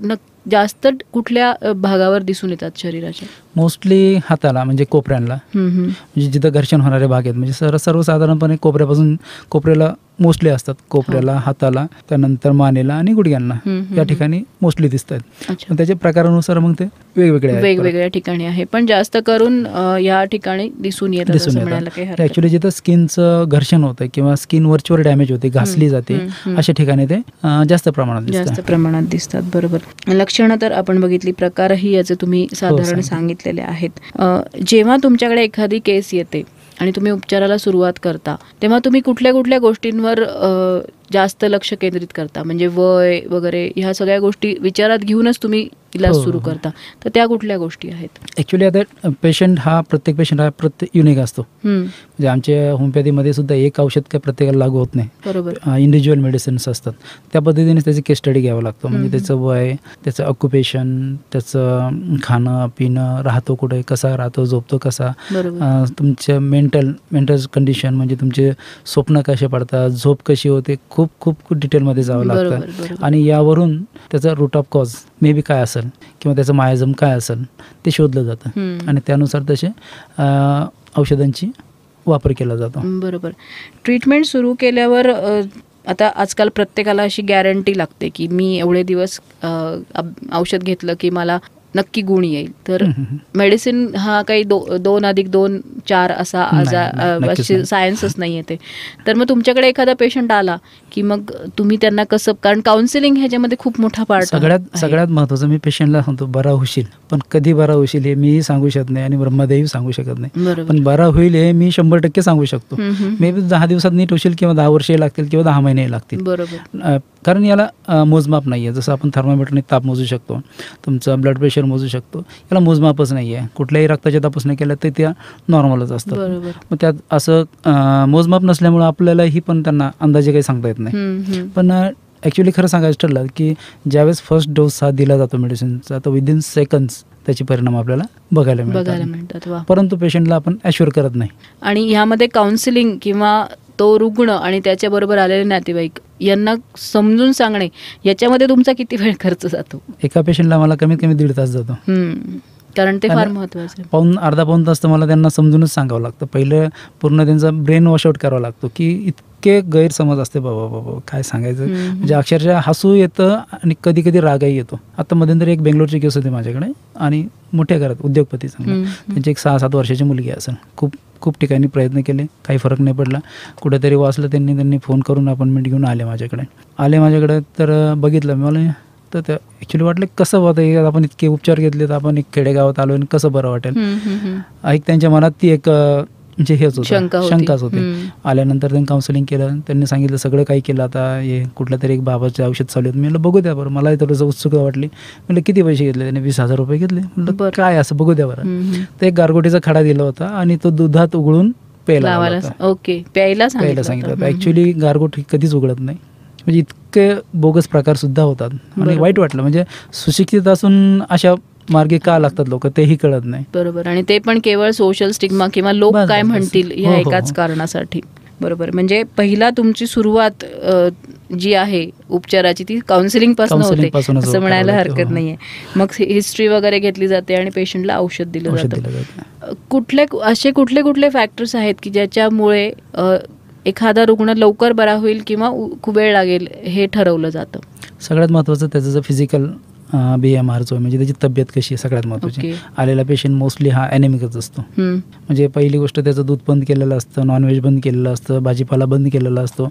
जास्त कुठल्या भागावर दिसून येतात शरीराच्या? मोस्टली हाताला, म्हणजे कोपऱ्यांना, म्हणजे जिथं घर्षण होणारे भाग आहेत. म्हणजे सर्वसाधारणपणे कोपऱ्याला मोस्टली असतात. कोपऱ्याला, हाताला, त्यानंतर मानेला आणि गुडघ्यांना या ठिकाणी मोस्टली दिसतात. त्याच्या प्रकारानुसार मग ते वेगवेगळ्या ठिकाणी आहे, पण जास्त करून या ठिकाणी दिसून येतात. ऍक्च्युली जिथं स्किनचं घर्षण होतं किंवा स्किन वरचीवर डॅमेज होते, घासली जाते, अशा ठिकाणी ते जास्त प्रमाणात दिसतात. बरोबर. लक्षणं तर आपण बघितली, प्रकारही याचे तुम्ही साधारण सांगितलेले आहेत. जेव्हा तुमच्याकडे एखादी केस येते आणि तुम्ही उपचाराला सुरुवात करता तेव्हा तुम्ही कुठल्या कुठल्या गोष्टींवर जास्त लक्ष केंद्रित करता? म्हणजे वय वगैरे ह्या सगळ्या गोष्टी विचारात घेऊनच तुम्ही इलाज सुरू करता, तर त्या कुठल्या गोष्टी आहेत? ऍक्च्युली आता प्रत्येक पेशंट हा युनिक असतो. म्हणजे आमच्या होमिओपॅथीमध्ये सुद्धा एक औषध काय प्रत्येकाला लागू होत नाही. बरोबर. इंडिव्हिज्युअल मेडिसिन्स असतात. त्या पद्धतीने त्याची केस स्टडी घ्यावा लागतो. म्हणजे त्याचं वय, त्याचं ऑक्युपेशन, त्याचं खाणं पिणं, राहतो कुठे, कसा राहतो, झोपतो कसा, तुमचं मेंटल कंडिशन, म्हणजे तुमचे स्वप्न कसे पडतात, झोप कशी होते, खूप खूप डिटेलमध्ये जावं लागतं. आणि यावरून त्याचा root of cause maybe काय असेल किंवा त्याचं मायाझम काय असेल ते शोधलं जातं आणि त्यानुसार तसे औषधांची वापर केला जातो. बरोबर. ट्रीटमेंट सुरू केल्यावर आता आजकाल प्रत्येकाला अशी गॅरंटी लागते की मी एवढे दिवस औषध घेतलं की मला नक्की गुण येईल. तर मेडिसिन हा काही 2+2 4 असा सायन्सच नाही येते. तर मग तुमच्याकडे एखादा पेशंट आला की मग तुम्ही त्यांना कसं, कारण काउन्सिलिंग ह्याच्यामध्ये खूप मोठा पार्ट सगळ्यात महत्त्वाचं मी पेशंटला सांगतो, बरा होशील, पण कधी बरा होशील हे मी सांगू शकत नाही आणि ब्रह्मदेव सांगू शकत नाही. पण बरा होईल हे मी 100% सांगू शकतो. मे बी 10 दिवसात नीट होशील किंवा 10 वर्षे लागतील किंवा 10 महिने लागतील. बरोबर. कारण याला मोजमाप नाही आहे. जसं आपण थर्मामीटरने ताप मोजू शकतो, तुमचं ब्लड प्रेशर मोजू शकतो, याला मोजमापच नाही आहे. कुठल्याही रक्ताच्या तपासण्या केल्या तर त्या नॉर्मलच असतात. मग त्यात असं मोजमाप नसल्यामुळे आपल्यालाही पण त्यांना अंदाजे काही सांगता येत नाही. पण ॲक्च्युली खरं सांगायचं ठरलं की ज्यावेळेस फर्स्ट डोस हा दिला जातो मेडिसिनचा, तर विदिन सेकंड्स त्याचे परिणाम आपल्याला बघायला मिळतात. परंतु पेशंटला आपण ॲश्युअर करत नाही. आणि ह्यामध्ये काउन्सिलिंग किंवा तो रुग्ण आणि त्याच्याबरोबर आलेले नातेवाईक यांना समजून सांगणे, याच्यामध्ये तुमचा किती वेळ खर्च जातो? एका पेशंटला मला कमीत कमी 1.5 तास जातो. कारण ते फार महत्त्वाचं आहे. अर्धा पाऊण तास तर मला त्यांना समजूनच सांगावं लागतं. पहिलं पूर्ण त्यांचा ब्रेन वॉशआउट करावं लागतो की इतके गैरसमज असते, बाबा काय सांगायचं. म्हणजे अक्षरशः हसू येतं आणि कधी कधी रागही येतो. आता मध्यंतरी एक बेंगलोरची केस होती माझ्याकडे आणि मोठ्या घरात उद्योगपती चांगला, त्यांची एक 6-7 वर्षाची मुलगी असेल. खूप ठिकाणी प्रयत्न केले, काही फरक नाही पडला. कुठेतरी वाचलं, त्यांनी फोन करून अपॉइंटमेंट घेऊन आले माझ्याकडे. तर बघितलं मला, तर ते ॲक्च्युली वाटलं कसं होतं, आपण इतके उपचार घेतले, तर आपण एक खेडेगावात आलो आणि कसं बरं वाटेल. त्यांच्या मनात ती एक म्हणजे हेच होतं, शंकाच होती. आल्यानंतर त्यांनी काउन्सिलिंग केलं, त्यांनी सांगितलं सगळं काही केलं. आता हे कुठल्या तरी एक बाबाचे औषध चालू आहेत. मी म्हटलं बघू द्या बरं. मलाही थोडंसं उत्सुकता वाटली. म्हटलं किती पैसे घेतले? त्यांनी 20,000 रुपये घेतले. म्हटलं काय असं, बघू द्या बरं. तर एक गारगोटीचा खडा दिला होता आणि तो दुधात उघडून प्यायला सांगितलं होतं. ॲक्च्युली गारगोटी कधीच उघडत नाही. म्हणजे इतके बोगस प्रकार सुद्धा होतात आणि वाईट वाटलं. म्हणजे सुशिक्षित असून अशा मार्गे का लागतात लोक, तेही कळत नाही. बरोबर. आणि ते पण केवळ सोशल स्टिग्मा किंवा लोक काय म्हणतील या एकाच कारणासाठी. बरोबर. म्हणजे पहिला तुमची सुरुवात जी आहे उपचाराची ती काउन्सिलिंग पासून होते असं म्हणायला हरकत नाहीये. मग हिस्ट्री वगैरे घेतली जाते आणि पेशंटला औषध दिलं जातं. कुठले फॅक्टर्स आहेत की ज्याच्यामुळे एखादा रुग्ण लवकर बरा होईल किंवा खूप वेळ लागेल हे ठरवलं जातं? सगळ्यात महत्त्वाचं त्याचं जे फिजिकल BMR जो म्हणजे त्याची तब्येत कशी आहे सगळ्यात महत्त्वाची. आलेला पेशंट मोस्टली हा ॲनेमिकच असतो. म्हणजे पहिली गोष्ट त्याचं दूध बंद केलेलं असतं, नॉनव्हेज बंद केलेलं असतं, भाजीपाला बंद केलेला असतो.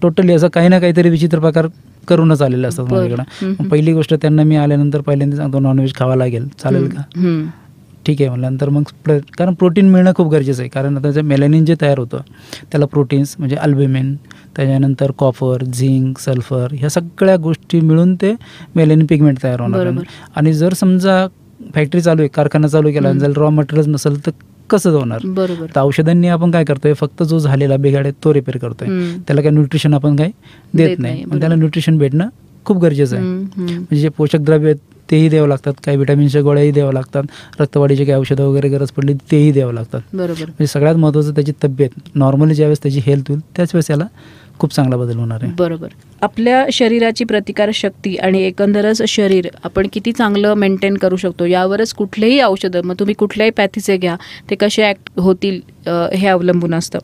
टोटली असं काही ना काहीतरी विचित्र प्रकार करूनच आलेले असतात माझ्याकडं. पहिली गोष्ट त्यांना मी आल्यानंतर पहिल्यांदा सांगतो नॉनव्हेज खावा लागेल, चालेल का? ठीक आहे म्हणल्यानंतर मग कारण प्रोटीन मिळणं खूप गरजेचं आहे. कारण आता जे मेलॅनिन जे तयार होतं त्याला प्रोटीन्स म्हणजे अल्ब्युमिन, त्याच्यानंतर कॉपर, झिंक, सल्फर ह्या सगळ्या गोष्टी मिळून ते मेलॅनिन पिगमेंट तयार होणार. आणि जर समजा फॅक्टरी चालू आहे, कारखाना चालू केला आणि जर रॉ मटेरियल्स नसेल तर कसं होणार. तर औषधांनी आपण काय करतोय, फक्त जो झालेला बिघाड आहे तो रिपेअर करतोय, त्याला काही न्यूट्रिशन आपण काही देत नाही. त्याला न्यूट्रिशन भेटणं खूप गरजेचं आहे. म्हणजे जे पोषक द्रव्य आहेत तेही द्यावं लागतात, काही विटॅमिन्सच्या गोळ्याही द्यावं लागतात, रक्तवाढीचे काही औषधं वगैरे गरज पडली तेही द्यावं लागतात. म्हणजे सगळ्यात महत्त्वाचं त्याची तब्येत नॉर्मली ज्यावेळेस त्याची हेल्थ होईल त्याच वेळेस याला खूप चांगला बदल होणार आहे. बरोबर. आपल्या शरीराची प्रतिकारशक्ती आणि एकंदरच शरीर आपण किती चांगलं मेंटेन करू शकतो यावरच कुठलेही औषधं, मग तुम्ही कुठल्याही पॅथीचे घ्या, ते कसे ॲक्ट होतील हे अवलंबून असतं.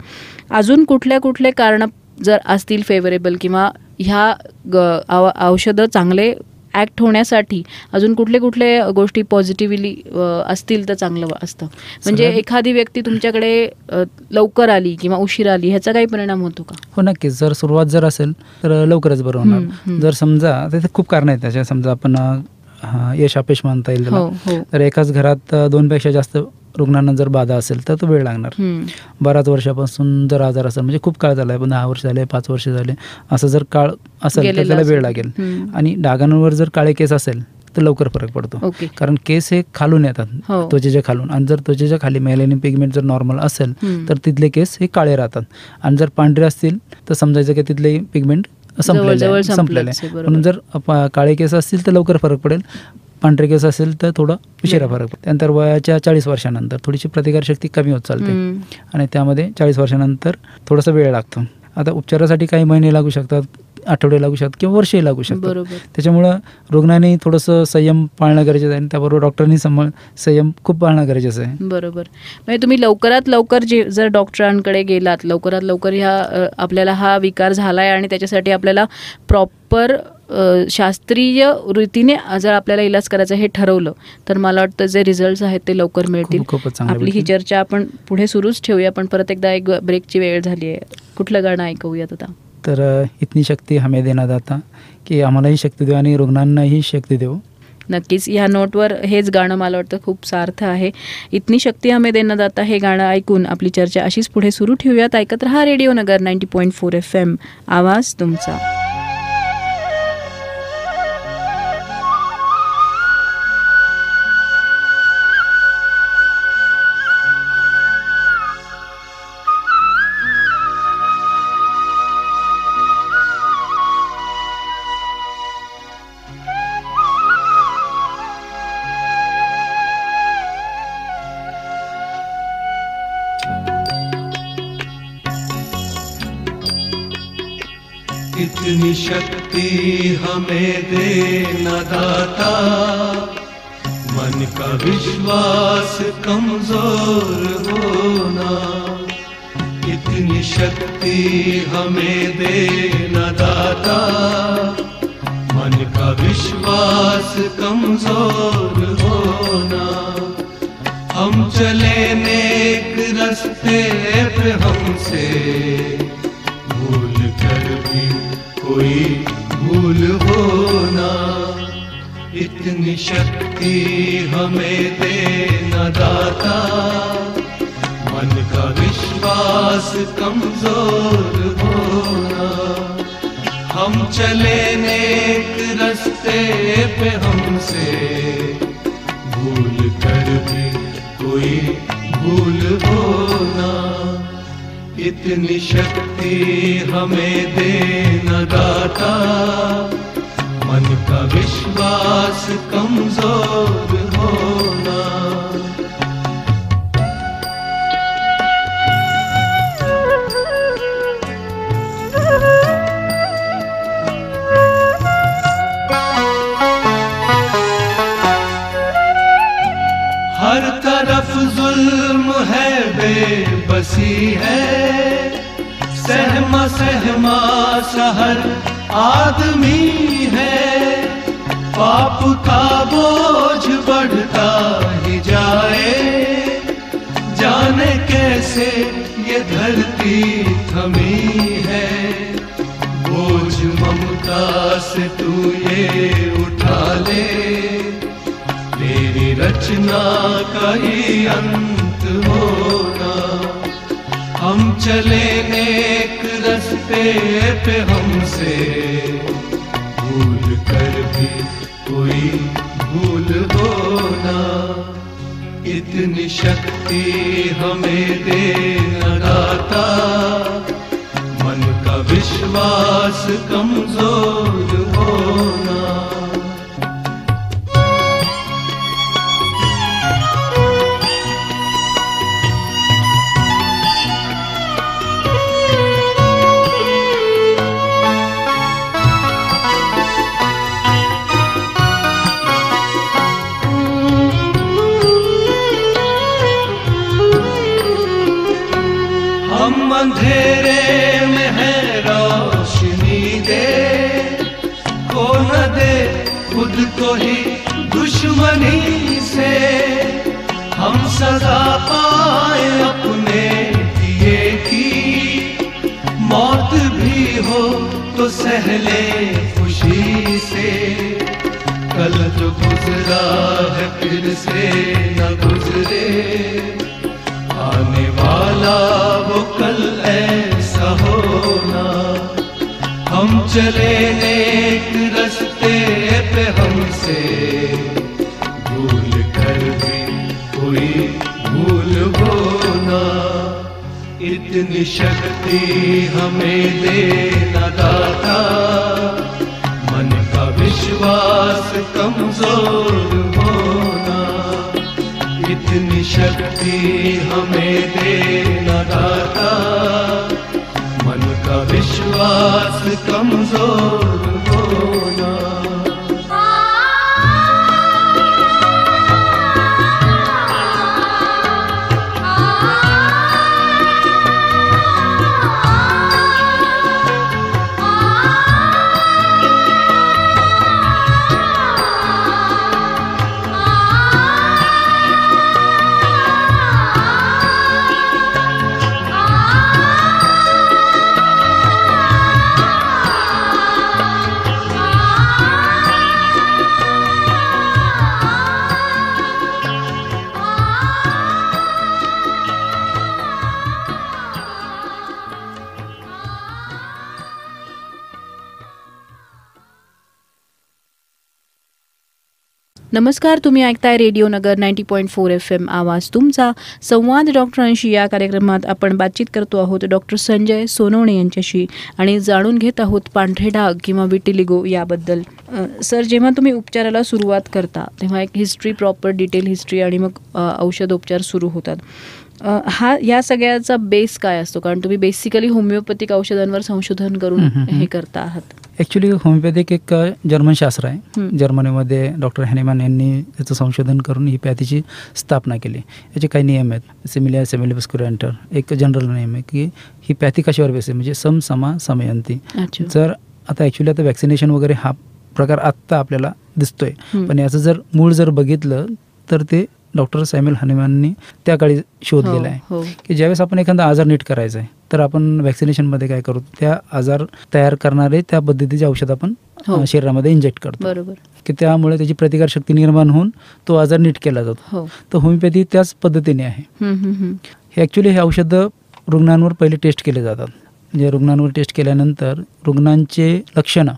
अजून कुठले कारणं जर असतील फेवरेबल किंवा ह्या औषधं चांगले ॲक्ट होण्यासाठी अजून कुठले गोष्टी पॉझिटिव्हली असतील तर चांगलं असतं. म्हणजे एखादी व्यक्ती तुमच्याकडे लवकर आली किंवा उशीर आली ह्याचा काही परिणाम होतो का? हो नक्कीच. जर सुरुवात जर असेल तर लवकरच बरं होणार. जर समजा त्याचे खूप कारणं आहेत त्याच्या, समजा आपण यश अपयश म्हणता येईल त्याला. तर एकाच घरात 2पेक्षा जास्त रुग्णांना जर बाधा असेल तर तो वेळ लागणार. बऱ्याच वर्षापासून जर आजार असेल, म्हणजे खूप काळ झाला आहे, 10 वर्ष झाले, 5 वर्ष झाले, असं जर काळ असेल तर त्याला वेळ लागेल. आणि डागांवर जर काळे केस असेल तर लवकर फरक पडतो. कारण केस हे खालून येतात, त्वचेच्या खालून. आणि जर त्वचेच्या खाली मेलॅनिन पिगमेंट जर नॉर्मल असेल तर तिथले केस हे काळे राहतात. आणि जर पांढरे असतील तर समजायचं की तिथले पिगमेंट संपलेले आहे. म्हणून जर काळे केस असतील तर लवकर फरक पडेल, पांढरे केस असेल तर थोडं उशिरा फरक पडतो. त्यानंतर वयाच्या 40 वर्षानंतर थोडीशी प्रतिकारशक्ती कमी होत चालते आणि त्यामध्ये 40 वर्षानंतर थोडासा वेळ लागतो. आता उपचारासाठी काही महिने लागू शकतात, आठवडे लागू शकतात किंवा वर्षही लागू शकतात. त्याच्यामुळं रुग्णांनी थोडंसं संयम पाळणं गरजेचं आहे आणि त्याबरोबर डॉक्टरांनी संयम खूप पाळणं गरजेचं आहे. बरोबर. म्हणजे तुम्ही लवकरात लवकर जर डॉक्टरांकडे गेलात, लवकरात लवकर आपल्याला हा विकार झालाय आणि त्याच्यासाठी आपल्याला प्रॉपर शास्त्रीय रीतीने जर आपल्याला इलाज करायचा हे ठरवलं तर मला वाटतं जे रिझल्ट्स आहेत ते लवकर मिळतील. आपली ही चर्चा आपण पुढे सुरूच ठेवूया, पण परत एकदा एक ब्रेकची वेळ झाली आहे. कुठलं गाणं ऐकूयात आता? तर इतनी शक्ती हमें देना दाता, की आम्हालाही शक्ती देऊ आणि रुग्णांनाही शक्ती देऊ. नक्कीच ह्या नोटवर हेच गाणं मला वाटतं खूप सार्थ आहे. इतनी शक्ती हमें देना दाता हे गाणं ऐकून आपली चर्चा अशीच पुढे सुरू ठेवूयात. ऐकत रहा रेडिओ नगर 90.4 FM, आवाज तुमचा. इतनी शक्ति हमें देना दाता, मन का विश्वास कमजोर होना. इतनी शक्ति हमें देना दाता, मन का विश्वास कमजोर होना. हम चले नेक रास्ते पे हमसे भूल कर भी कोई भूल होना. इतनी शक्ति हमें देना दाता, मन का विश्वास कमजोर होना. हम चले नेक रास्ते पे हमसे भूल कर भी कोई भूल होना. इतनी शक्ति हमें देना दाता, मन का विश्वास कमजोर होना. हर तरफ जुल्म है, बेबसी है, सहमा सहमा सहर आदमी है. पाप का बोझ बढ़ता ही जाए, जाने कैसे ये धरती थमी है. बोझ ममता से तू ये उठा ले, तेरी रचना का ही अंत होना। हम चले नेक रास्ते पे हमसे भूल कर भी कोई भूल होना। इतनी शक्ति हमें देना दाता, मन का विश्वास कमजोर होना। हम अंधेरे में है रोशनी दे, खो न दे खुद को ही दुश्मनी से। हम सजा पाए अपने दिए की, मौत भी हो तो सहले खुशी से। कल जो गुजरा है फिर से न गुजरे, आने वाला वो कल ऐसा होना। हम चले नेक रास्ते पे हमसे भूल कर भी कोई भूल होना। इतनी शक्ति हमें देना दाता, मन का विश्वास कमजोर होना। इतनी शक्ति हमें देना दाता, मन का विश्वास कमजोर होना। नमस्कार, तुम्ही ऐकताय रेडिओ नगर 90.4 FM आवाज तुमचा. संवाद डॉक्टरांशी या कार्यक्रमात आपण बातचीत करतो आहोत डॉक्टर संजय सोनवणे यांच्याशी आणि जाणून घेत आहोत पांढरे डाग किंवा विटिलिगो याबद्दल. सर, जेव्हा तुम्ही उपचाराला सुरुवात करता तेव्हा एक हिस्ट्री, प्रॉपर डिटेल हिस्ट्री आणि मग औषधोपचार सुरू होतात. या सगळ्याचा बेस काय असतो? कारण तुम्ही बेसिकली होमिओपॅथिक औषधांवर संशोधन करून हे करता आहात. ॲक्च्युली होमिओपॅथिक एक जर्मन शास्त्र आहे. जर्मनीमध्ये डॉक्टर हॅनेमॅन यांनी त्याचं संशोधन करून ही पॅथीची स्थापना केली. याचे काही नियम आहेत. सिमिलिया सेमिलिबस्क्युरॅन्टर एक जनरल नियम आहे की ही पॅथी कशावर बेस आहे, म्हणजे सम समा समयंती. जर आता ॲक्च्युली आता वॅक्सिनेशन वगैरे हा प्रकार आत्ता आपल्याला दिसतोय, पण याचं जर मूळ जर बघितलं तर ते डॉक्टर सॅम्युअल हॅनेमॅननी त्या काळी शोधलेलं आहे की ज्यावेळेस आपण एखादा आजार नीट करायचा आहे तर आपण वॅक्सिनेशनमध्ये काय करू, त्या आजार तयार करणारे त्या पद्धतीचे औषध आपण शरीरामध्ये इंजेक्ट करतो, बरोबर, की त्यामुळे त्याची प्रतिकारशक्ती निर्माण होऊन तो आजार नीट केला जातो. तर होमिओपॅथी त्याच पद्धतीने आहे. हे ॲक्च्युली हे औषधं रुग्णांवर पहिले टेस्ट केले जातात. म्हणजे रुग्णांवर टेस्ट केल्यानंतर रुग्णांचे लक्षणं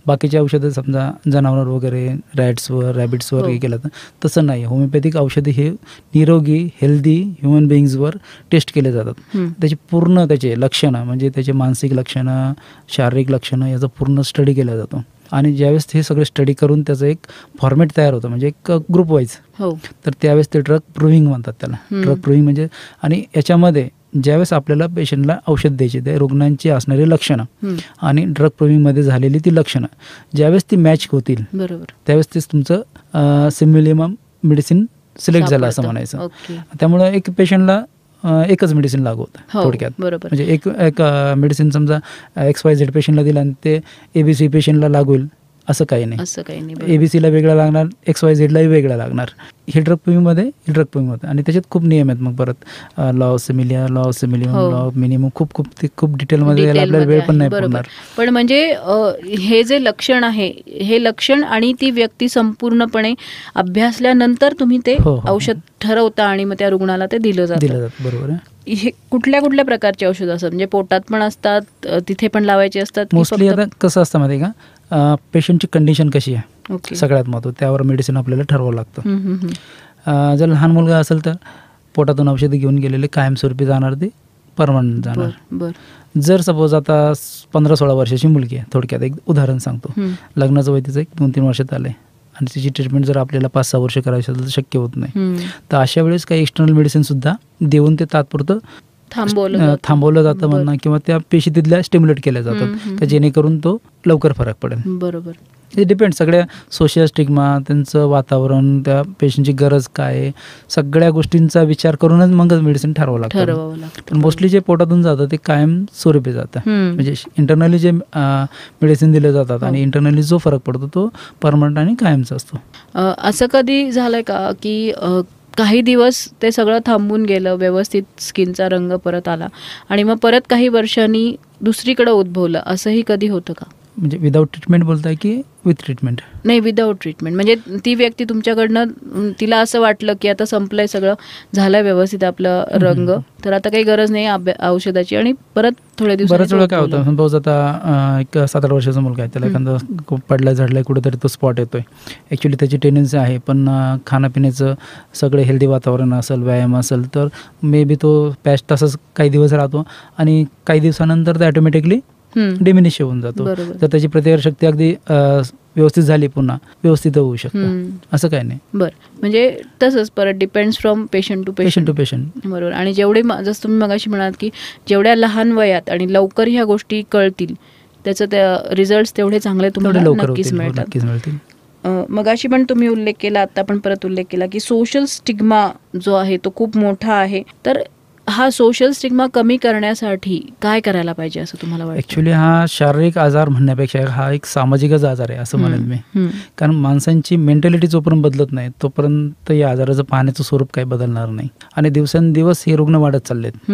बाकीचे औषधं समजा जनावर वगैरे रॅट्सवर रॅबिट्सवर हे केलं तर तसं नाही. होमिओपॅथिक औषधे हे निरोगी हेल्दी ह्युमन बिईंग्सवर टेस्ट केले जातात. त्याची पूर्ण त्याचे लक्षणं म्हणजे त्याचे मानसिक लक्षणं, शारीरिक लक्षणं याचा पूर्ण स्टडी केला जातो. आणि ज्यावेळेस हे सगळे स्टडी करून त्याचं एक फॉर्मॅट तयार होतं, म्हणजे एक ग्रुप वाईज, तर त्यावेळेस ते ड्रग प्रूव्हिंग म्हणतात त्याला. ड्रग प्रूव्हिंग म्हणजे, आणि याच्यामध्ये ज्यावेळेस आपल्याला पेशंटला औषध द्यायचे ते रुग्णांची असणारी लक्षणं आणि ड्रग प्रूव्हिंगमध्ये झालेली ती लक्षणं ज्यावेळेस ती मॅच होतील, बरोबर, त्यावेळेस तेच तुमचं सिम्युलिमम मेडिसिन सिलेक्ट झालं असं म्हणायचं. त्यामुळं एक पेशंटला एकच मेडिसिन लागू होतं थोडक्यात. म्हणजे एक मेडिसिन समजा XYZ पेशंटला दिलं आणि ते ABC पेशंटला लागू होईल असं काही नाही. असं काही नाही. ABCला वेगळा लागणार, XYZलाही वेगळा लागणार. हे ड्रग प्रेमीमध्ये आणि त्याच्यात खूप नियम आहेत. मग परत law of similia, law of similium, law of minimum, खूप डिटेलमध्ये यायला आपल्याला वेळ पण नाही पडणार. पण म्हणजे हे जे लक्षण आहे, हे लक्षण आणि ती व्यक्ती संपूर्णपणे अभ्यासल्यानंतर तुम्ही ते औषध ठरवता आणि मग त्या रुग्णाला ते दिलं जातं. बरोबर आहे. हे कुठल्या कुठल्या प्रकारचे औषध असतात, म्हणजे पोटात पण असतात, तिथे पण लावायचे असतात? मोस्टली आता कसं असतं माहिती आहे का, पेशंटची कंडिशन कशी आहे सगळ्यात महत्त्व, त्यावर मेडिसिन आपल्याला ठरवावं लागतं. जर लहान मुलगा असेल तर पोटातून औषधं घेऊन गेलेले कायमस्वरूपी जाणार, ते परमनंट जाणार. जर सपोज आता 15-16 वर्षाची मुलगी आहे, थोडक्यात एक उदाहरण सांगतो, लग्नाचं वय तिचं 1-2-3 वर्षात आलंय आणि तिची ट्रीटमेंट जर आपल्याला 5-6 वर्ष करायची असेल तर शक्य होत नाही. तर अशा वेळेस काही एक्सटर्नल मेडिसिन सुद्धा देऊन ते तात्पुरतं थांबवलं जातं म्हणणं, किंवा त्या पेशी तिथल्या स्टिम्युलेट केल्या जातात का जेणेकरून तो लवकर फरक पडेल. बरोबर. हे डिपेंड सगळ्या सोशल स्टिग्मा, त्यांचं वातावरण, त्या पेशंटची गरज काय, सगळ्या गोष्टींचा विचार करूनच मगच मेडिसिन ठरवावं लागतं. पण मोस्टली जे पोटातून जातं ते कायम स्वरूपी जातं, म्हणजे इंटरनली जे मेडिसिन दिले जातात आणि इंटरनली जो फरक पडतो तो परमनंट आणि कायमचा असतो. असं कधी झालंय का की काही दिवस ते सगळं थांबून गेलं, व्यवस्थित स्किनचा रंग परत आला आणि मग परत काही वर्षांनी दुसरीकडे उद्भवलं, असंही कधी होतं का? म्हणजे विदाऊट ट्रीटमेंट बोलताय की विथ ट्रीटमेंट? नाही, विदाऊट ट्रीटमेंट. म्हणजे ती व्यक्ती तुमच्याकडनं, तिला असं वाटलं की आता संपलंय सगळं, झालंय व्यवस्थित आपलं रंग, तर आता काही गरज नाही औषधाची, आणि परत थोड्या दिवसांनी बऱ्याच वेळा काय होतं, सपोज आता एक 7-8 वर्षाचा मुलगा आहे, त्याला एखादा पडलाय झडलाय कुठेतरी तो स्पॉट येतोय, ॲक्च्युली त्याची टेंडन्सी आहे, पण खाण्यापिण्याचं सगळे हेल्दी वातावरण असेल, व्यायाम असेल, तर मे बी तो पॅच तसाच काही दिवस राहतो आणि काही दिवसानंतर ते ऑटोमॅटिकली डिमिनिश होऊन जातो. तर त्याची प्रतिकारशक्ती अगदी व्यवस्थित झाली, पुन्हा व्यवस्थित होऊ शकतं, असं काही नाही. बरं, म्हणजे तसंच परत depends from patient to patient. बरोबर. आणि जेवढे, जसं तुम्ही मगाशी म्हणालात की जेवढ्या लहान वयात आणि लवकर ह्या गोष्टी कळतील, त्याचं त्या रिझल्ट तेवढे चांगले तुम्हाला नक्कीच मिळतील. मगाशी पण तुम्ही उल्लेख केला, आता पण परत उल्लेख केला की सोशल स्टिग्मा जो आहे तो खूप मोठा आहे. तर हा सोशल स्टिग्मा कमी करण्यासाठी काय करायला पाहिजे असं तुम्हाला वाटतं? ॲक्च्युली हा शारीरिक आजार म्हणण्यापेक्षा हा एक सामाजिकच आजार आहे असं म्हणेल मी. कारण माणसांची मेंटॅलिटी जोपर्यंत बदलत नाही तोपर्यंत या आजाराचं पाहण्याचं स्वरूप काही बदलणार नाही, आणि दिवसेंदिवस हे रुग्ण वाढत चाललेत.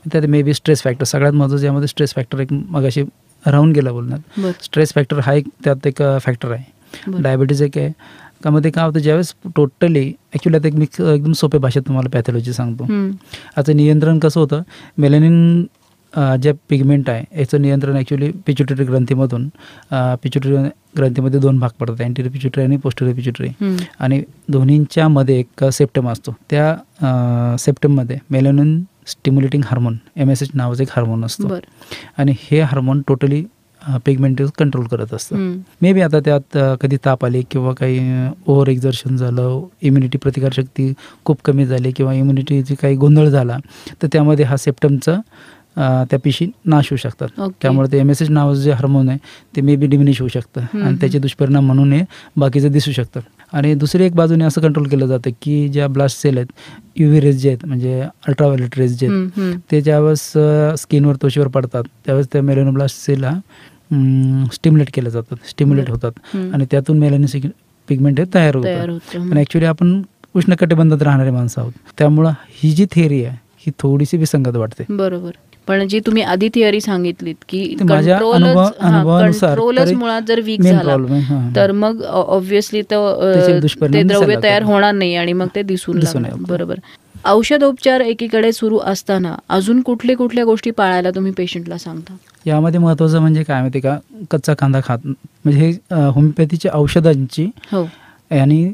त्यात मे बी स्ट्रेस फॅक्टर सगळ्यात महत्त्वाचं, यामध्ये स्ट्रेस फॅक्टर एक मगाशी राहून गेला बोलण्यात. स्ट्रेस फॅक्टर हा एक त्यात एक फॅक्टर आहे. डायबिटीज एक आहे का, मध्ये काय होतं, ज्यावेळेस टोटली ॲक्च्युली आता एक मी एकदम सोप्या भाषेत तुम्हाला पॅथॉलॉजी सांगतो. आता नियंत्रण कसं होतं, मेलॅनिन जे पिगमेंट आहे याचं नियंत्रण ॲक्च्युली पिच्युटरी ग्रंथीमधून, पिच्युटरी ग्रंथीमध्ये 2 भाग पडतात, अँटेरियर पिच्युटरी आणि पोस्टेरियर पिच्युटरी, आणि दोन्हींच्या मध्ये एक सेप्टम असतो. त्या सेप्टममध्ये मेलॅनिन स्टिम्युलेटिंग हार्मोन MSH नावाचं एक हार्मोन असतो, आणि हे हार्मोन टोटली पिगमेंट कंट्रोल करत असतं. मे बी आता त्यात कधी ताप आली किंवा काही ओव्हर एक्झर्शन झालं, इम्युनिटी प्रतिकारशक्ती खूप कमी झाली किंवा इम्युनिटीची काही गोंधळ झाला, तर त्यामध्ये हा सेप्टमचा त्या पेशी नाश होऊ शकतात. त्यामुळे ते MSH नावाचं जे हार्मोन आहे ते मे बी डिमिनिश होऊ शकतं आणि त्याचे दुष्परिणाम म्हणून हे बाकीचे दिसू शकतात. आणि दुसरी एक बाजूने असं कंट्रोल केलं जातं की ज्या ब्लास्ट सेल आहेत, UV रेज जे आहेत, म्हणजे अल्ट्राव्हायोलेट रेज जे आहेत, ते ज्यावेळेस स्किनवर, त्वचेवर पडतात त्यावेळेस त्या मेलॅनोब्लास्ट सेलला स्टिम्युलेट केल्या जातात, स्टिम्युलेट होतात, आणि त्यातून मेलॅनिन पिगमेंट हे तयार होतात. आणि ॲक्च्युली आपण उष्णकटिबंधात राहणारे माणसं आहोत, त्यामुळं ही जी थिअरी आहे ही थोडीशी विसंगत वाटते. बरोबर. पण जी तुम्ही आधी थिअरी सांगितलीत की माझ्या कंट्रोलच मुळात जर वीक झाला तर मग ऑब्व्हियसली ते द्रव्य तयार होणार नाही आणि मग ते दिसून लागणार. बरोबर. औषधोपचार एकीकडे सुरू असताना अजून कुठल्या गोष्टी पाळायला तुम्ही पेशंटला सांगता? यामध्ये महत्त्वाचं म्हणजे काय माहिती का, कच्चा कांदा खात, म्हणजे हे होमिओपॅथीच्या औषधांची आणि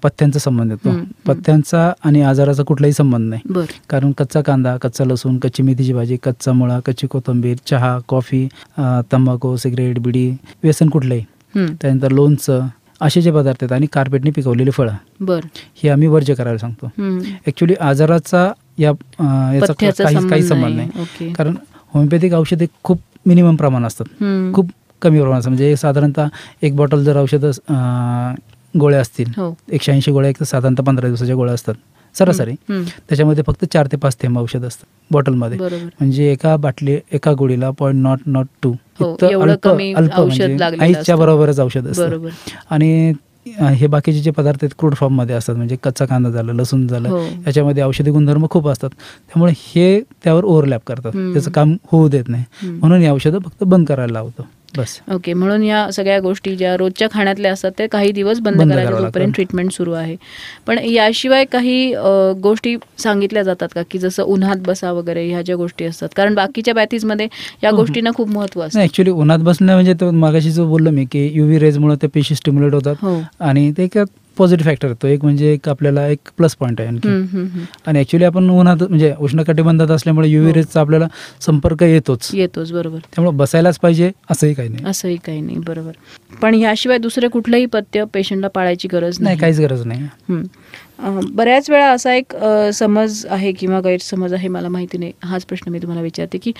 पथ्यांचा संबंध येतो. पथ्यांचा आणि आजाराचा कुठलाही संबंध नाही, कारण कच्चा कांदा, कच्चा लसूण, कच्ची मेथीची भाजी, कच्चा मुळा, कच्ची कोथिंबीर, चहा, कॉफी, तंबाखू, सिगरेट, बिडी, व्यसन कुठलंही, त्यानंतर लोणचं, असे जे पदार्थ आहेत, आणि कार्पेटने पिकवलेली फळं, हे आम्ही वर्ज्य करायला सांगतो. ॲक्च्युली आजाराचा याचा काही संबंध नाही, कारण होमिओपॅथिक औषधे खूप मिनिमम प्रमाण असतात, खूप कमी प्रमाणात. म्हणजे साधारणतः एक बॉटल जर औषधं गोळ्या असतील, 180 गोळ्या, एक तर साधारणतः 15 दिवसाच्या गोळ्या असतात, सरासरी त्याच्यामध्ये फक्त 4 ते 5 थेंब औषध असतं बॉटलमध्ये. म्हणजे एका गोळीला 0.002 अल्प म्हणजे आईच्या बरोबरच औषध असतं. आणि हे बाकीचे जे पदार्थ आहेत क्रूड फॉर्म मध्ये असतात, म्हणजे कच्चा कांदा झालं, लसूण झालं, याच्यामध्ये औषधी गुणधर्म खूप असतात. त्यामुळे हे त्यावर ओव्हरलॅप करतात, त्याचं काम होऊ देत नाही. म्हणून ही औषधं फक्त बंद करायला लावतो बस. ओके. म्हणून या सगळ्या गोष्टी ज्या रोजच्या खाण्यातल्या असतात ते काही दिवस बंद करायच्या जोपर्यंत ट्रीटमेंट सुरू आहे. पण याशिवाय काही गोष्टी सांगितल्या जातात का, की जसं उन्हात बसा वगैरे ह्या ज्या गोष्टी असतात? कारण बाकीच्या पॅथीजमध्ये या गोष्टींना खूप महत्व असतं. ऍक्च्युली उन्हात बसणं म्हणजे तो मागाशी जो बोललो मी की UV रेजमुळे त्या पेशी स्टिम्युलेट होतात आणि ते एक पॉझिटिव्ह फॅक्टर येतो. एक म्हणजे एक आपल्याला एक प्लस पॉईंट आहे आणखी. आणि ऍक्च्युली आपण उन्हात म्हणजे उष्णकटिबंधात असल्यामुळे UV रेजचा आपल्याला संपर्क येतोच. बरोबर. त्यामुळे बसायलाच पाहिजे असंही काही नाही. बरोबर. पण याशिवाय दुसरे कुठलंही पथ्य पेशंटला पाळायची गरज नाही? काहीच गरज नाही. बऱ्याच वेळा असा एक समज आहे किंवा गैरसमज आहे, मला माहिती नाही, हाच प्रश्न मी तुम्हाला विचारते की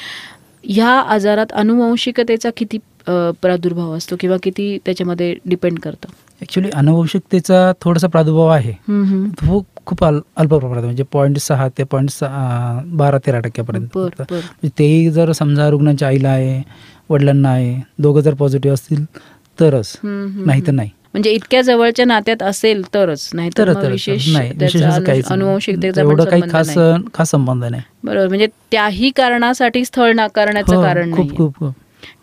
ह्या आजारात अनुवंशिकतेचा किती प्रादुर्भाव असतो किंवा किती त्याच्यामध्ये डिपेंड करतं? ऍक्च्युली अनुवंशिकतेचा थोडासा प्रादुर्भाव आहे, खूप अल्प प्रमाणात, म्हणजे 0.6 ते 12-13% तेही जर समजा रुग्णाच्या आईला आहे, वडिलांना आहे, दोघं जर पॉझिटिव्ह असतील तरच, नाही तर नाही. म्हणजे इतक्या जवळच्या नात्यात असेल तरच, नाही तर अनुवंशिकतेचा एवढं काही खास संबंध नाही. बरोबर. म्हणजे त्याही कारणासाठी स्थळ नाकारण्याचं कारण नाही. खूप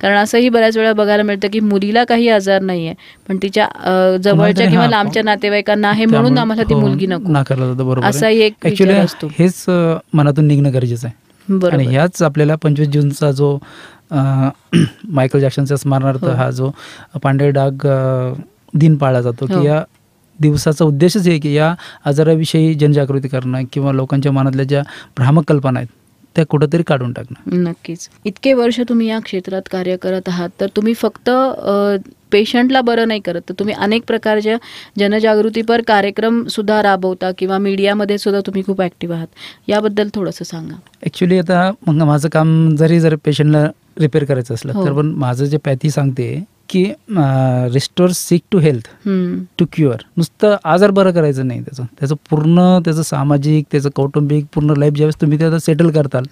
कारण असंही बऱ्याच वेळा बघायला मिळतं की मुलीला काही आजार नाहीये, पण तिच्या जवळच्या किंवा लांबच्या नातेवाईकांना आहे म्हणून आम्हाला ती मुलगी नको, नाकारलं जातं. बरोबर. असाही एक विचार असतो. हेच मनातून निघणं गरजेचं आहे. आणि ह्याच आपल्याला 25 जूनचा जो मायकल जॅक्सनचा स्मरणार्थ हा जो पांढरे डाग दिन पाळला जातो, की या दिवसाचा उद्देशच आहे की या आजाराविषयी जनजागृती करणं किंवा लोकांच्या मनातल्या ज्या भ्रामक कल्पना आहेत त्या कुठंतरी काढून टाकणं. नक्कीच. इतके वर्ष तुम्ही या क्षेत्रात कार्य करत आहात, तर तुम्ही फक्त पेशंटला बरं नाही करत, तर तुम्ही अनेक प्रकारच्या जनजागृतीपर कार्यक्रम सुद्धा राबवता किंवा मीडियामध्ये सुद्धा तुम्ही खूप ॲक्टिव्ह आहात. याबद्दल थोडंसं सांगा. ॲक्च्युली आता मग माझं काम जर पेशंटला रिपेअर करायचं असलं तर पण माझं जे पॅथी सांगते की restore sick to health to cure. नुसतं आजार बरं करायचं नाही, त्याचं पूर्ण त्याचं सामाजिक, त्याचं कौटुंबिक पूर्ण लाईफ ज्यावेळेस तुम्ही त्याला सेटल करताल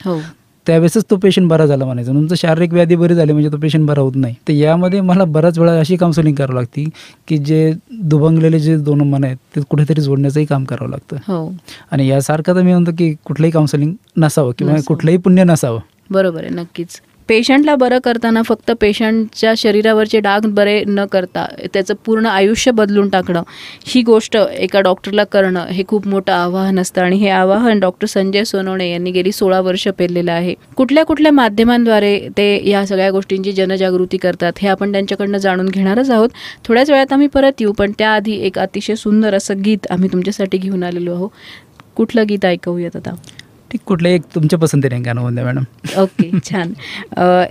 त्यावेळेसच तो पेशंट बरा झाला म्हणायचं. तुमचं शारीरिक व्याधी बरी झाली म्हणजे तो पेशंट बरा होत नाही. तर यामध्ये मला बऱ्याच वेळा अशी काउन्सिलिंग करावं लागते की जे दुभंगलेले जे दोन मन आहेत ते कुठेतरी जोडण्याचंही काम करावं लागतं. आणि यासारखं तर मी म्हणतो की कुठलंही काउन्सिलिंग नसावं किंवा कुठलंही पुण्य नसावं. बरोबर आहे. नक्कीच. पेशंटला बरं करताना फक्त पेशंटच्या शरीरावरचे डाग बरे न करता त्याचं पूर्ण आयुष्य बदलून टाकणं, ही गोष्ट एका डॉक्टरला करणं हे खूप मोठं आव्हान असतं. आणि हे आव्हान डॉक्टर संजय सोनवणे यांनी गेली 16 वर्ष पेललेलं आहे. कुठल्या कुठल्या माध्यमांद्वारे ते या सगळ्या गोष्टींची जनजागृती करतात हे आपण त्यांच्याकडनं जाणून घेणारच आहोत. थोड्याच वेळात आम्ही परत येऊ, पण त्याआधी एक अतिशय सुंदर असं गीत आम्ही तुमच्यासाठी घेऊन आलेलो आहोत. कुठलं गीत ऐकूयात आता? ठीक, कुठलं एक तुमच्या पसंतीने गाणं होऊन द्या मॅडम. ओके, छान.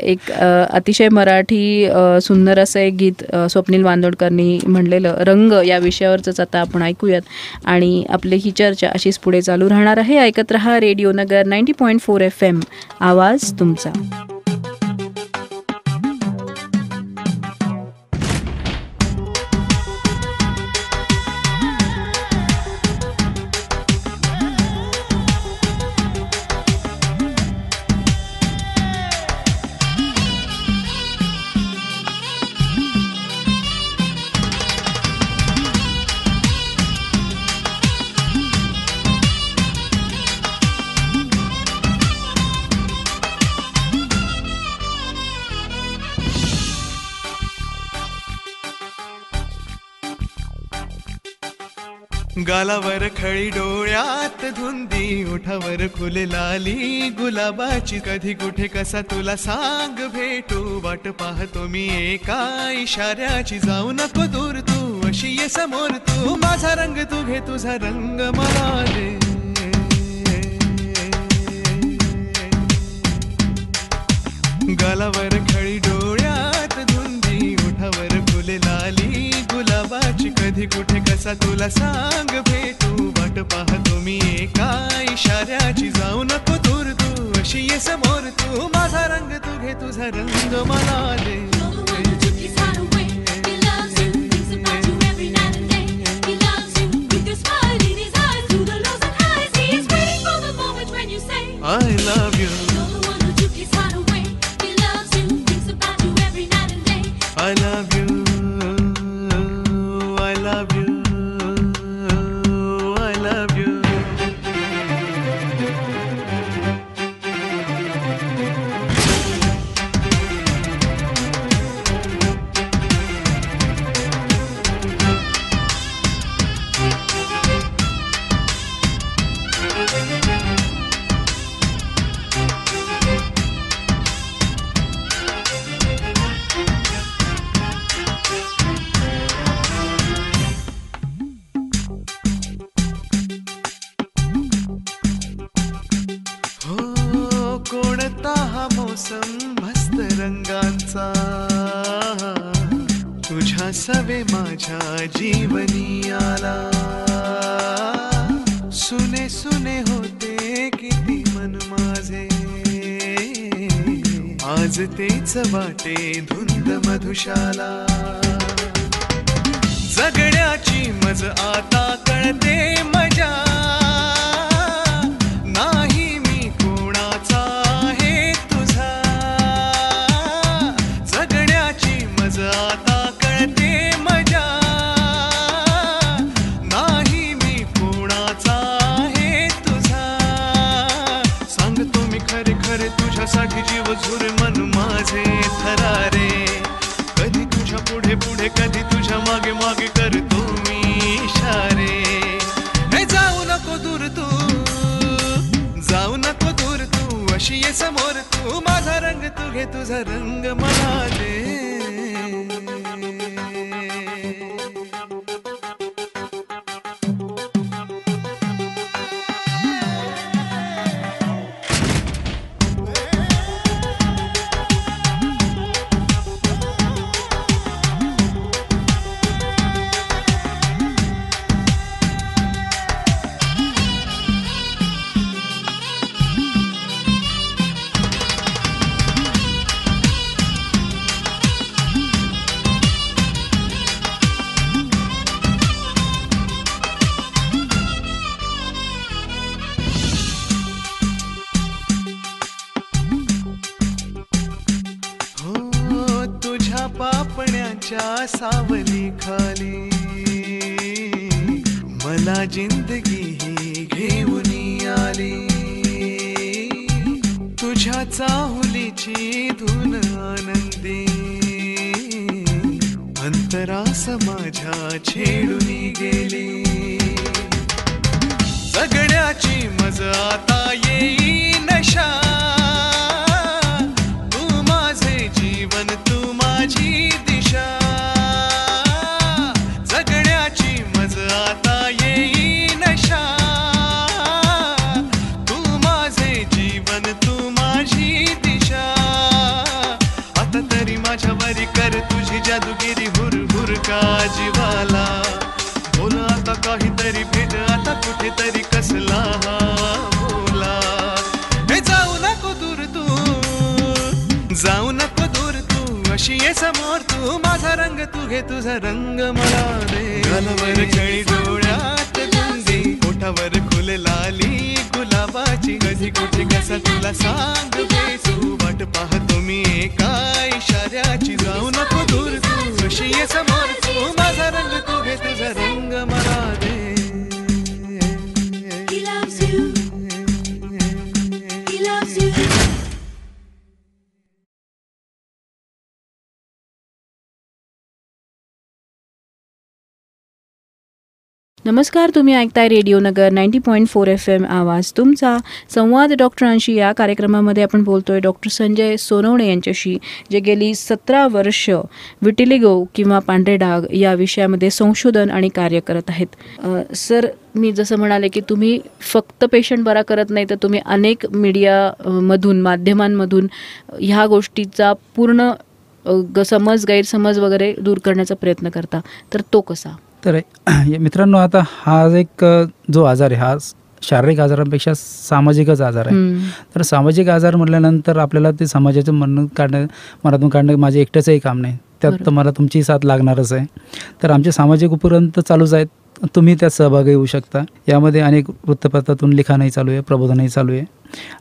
एक अतिशय मराठी सुंदर असं एक गीत स्वप्नील बांदोडकरनी म्हणलेलं रंग या विषयावरच आता आपण ऐकूयात आणि आपली ही चर्चा अशीच पुढे चालू राहणार आहे. ऐकत रहा रेडिओ नगर 90.4 FM, आवाज तुमचा. गालावर खळी डोळ्यात धुंदी, ओठावर खुले लाली गुलाबाची, कधी कुठे कसा तुला सांग भेटू, वाट पाहतो मी एका इशाऱ्याची, जाऊ नको दूर तू अशी ये समोर तू, माझा रंग तू घे तुझा रंग मला दे. गालावर खळी डोळ्यात धुंदी, ओठावर फुले लाली गुलाबाची, कधी कुठे कसा तुला सांग भेटू, वाट पाहतो मी एका इशाऱ्याची, जाऊ नको दूर तू अशी ये समोर तू, माझा रंग तू घे तुझा रंग मला दे. हसवे माझ्या जीवनी आला. सुने सुने होते किती मन माझे, आज तेच वाटे धुंद मधुशाला. जगण्याची मज आता कळते मजा, नाही मी कोणाचा आहे तुझा. जगण्याची मज आता कळते मजा, नाही मी कोणाचा आहे तुझा. सांगतो मी खरे खरे तुझ्यासाठी जीव झुर मन माझे थरारे. कधी तुझ्या पुढे पुढे कधी तुझ्या मागे मागे करतो मी इशारे. हे जाऊ नको दूर तू, जाऊ नको दूर तू, अशी ये समोर तू. माझा रंग तू घे तुझा रंग मला दे. पापण्याच्या सावली खाली मला जिंदगी ही घेऊन आली. तुझ्या चाहुलीची धून आनंदी, अंतरास माझ्या छेडून गेली. जगण्याची मज आता येई नशा, तू माझे जीवन तू माझी दिशा. जगण्याची मज आता येई नशा, तू माझे जीवन तू माझी दिशा. आता तरी माझ्यावरी कर तुझी जादूगिरी, हुर हुर का जीवाला. बोल आता काहीतरी भेट आता कुठेतरी कसला हा बोला. हे जाऊ नको दूर तू, जाऊ नको दूर तू, अशी ये समोर तू. माझा रंग तू घे तुझा रंग मला दे. गालावर खळी डोळ्यात धुंदी, ओठावर फुले लाली गुलाबाची. कधी कुठे कसा तुला सांग तू, वाट पाहतो मी एका इशाऱ्याची. जाऊ नको दूर तू, अशी ये समोर तू. माझा रंग तू घे तुझा रंग मला दे. He loves you. He loves you. नमस्कार, तुम्ही ऐकताय रेडिओ नगर 90.4 FM आवाज तुमचा. संवाद डॉक्टरांशी या कार्यक्रमामध्ये आपण बोलतोय डॉक्टर संजय सोनवणे यांच्याशी, जे गेली 17 वर्ष विटिलिगो किंवा पांढरे डाग या विषयामध्ये संशोधन आणि कार्य करत आहेत. सर, मी जसं म्हणाले की तुम्ही फक्त पेशंट बरा करत नाही, तर तुम्ही अनेक मीडियामधून माध्यमांमधून ह्या गोष्टीचा पूर्ण समज गैरसमज वगैरे दूर करण्याचा प्रयत्न करता. तर तो कसा? तर मित्रांनो, आता हा एक जो आजार आहे हा शारीरिक आजारांपेक्षा सामाजिकच आजार आहे. तर सामाजिक आजार म्हटल्यानंतर आपल्याला ते समाजाचं मनातून काढणं माझे एकट्याचंही काम नाही, त्यात तर मला तुमची साथ लागणारच आहे. तर आमचे सामाजिक उपक्रम तर चालूच आहेत, तुम्ही त्यात सहभागी होऊ शकता. यामध्ये अनेक वृत्तपत्रातून लिखाणही चालू आहे, प्रबोधनही चालू आहे.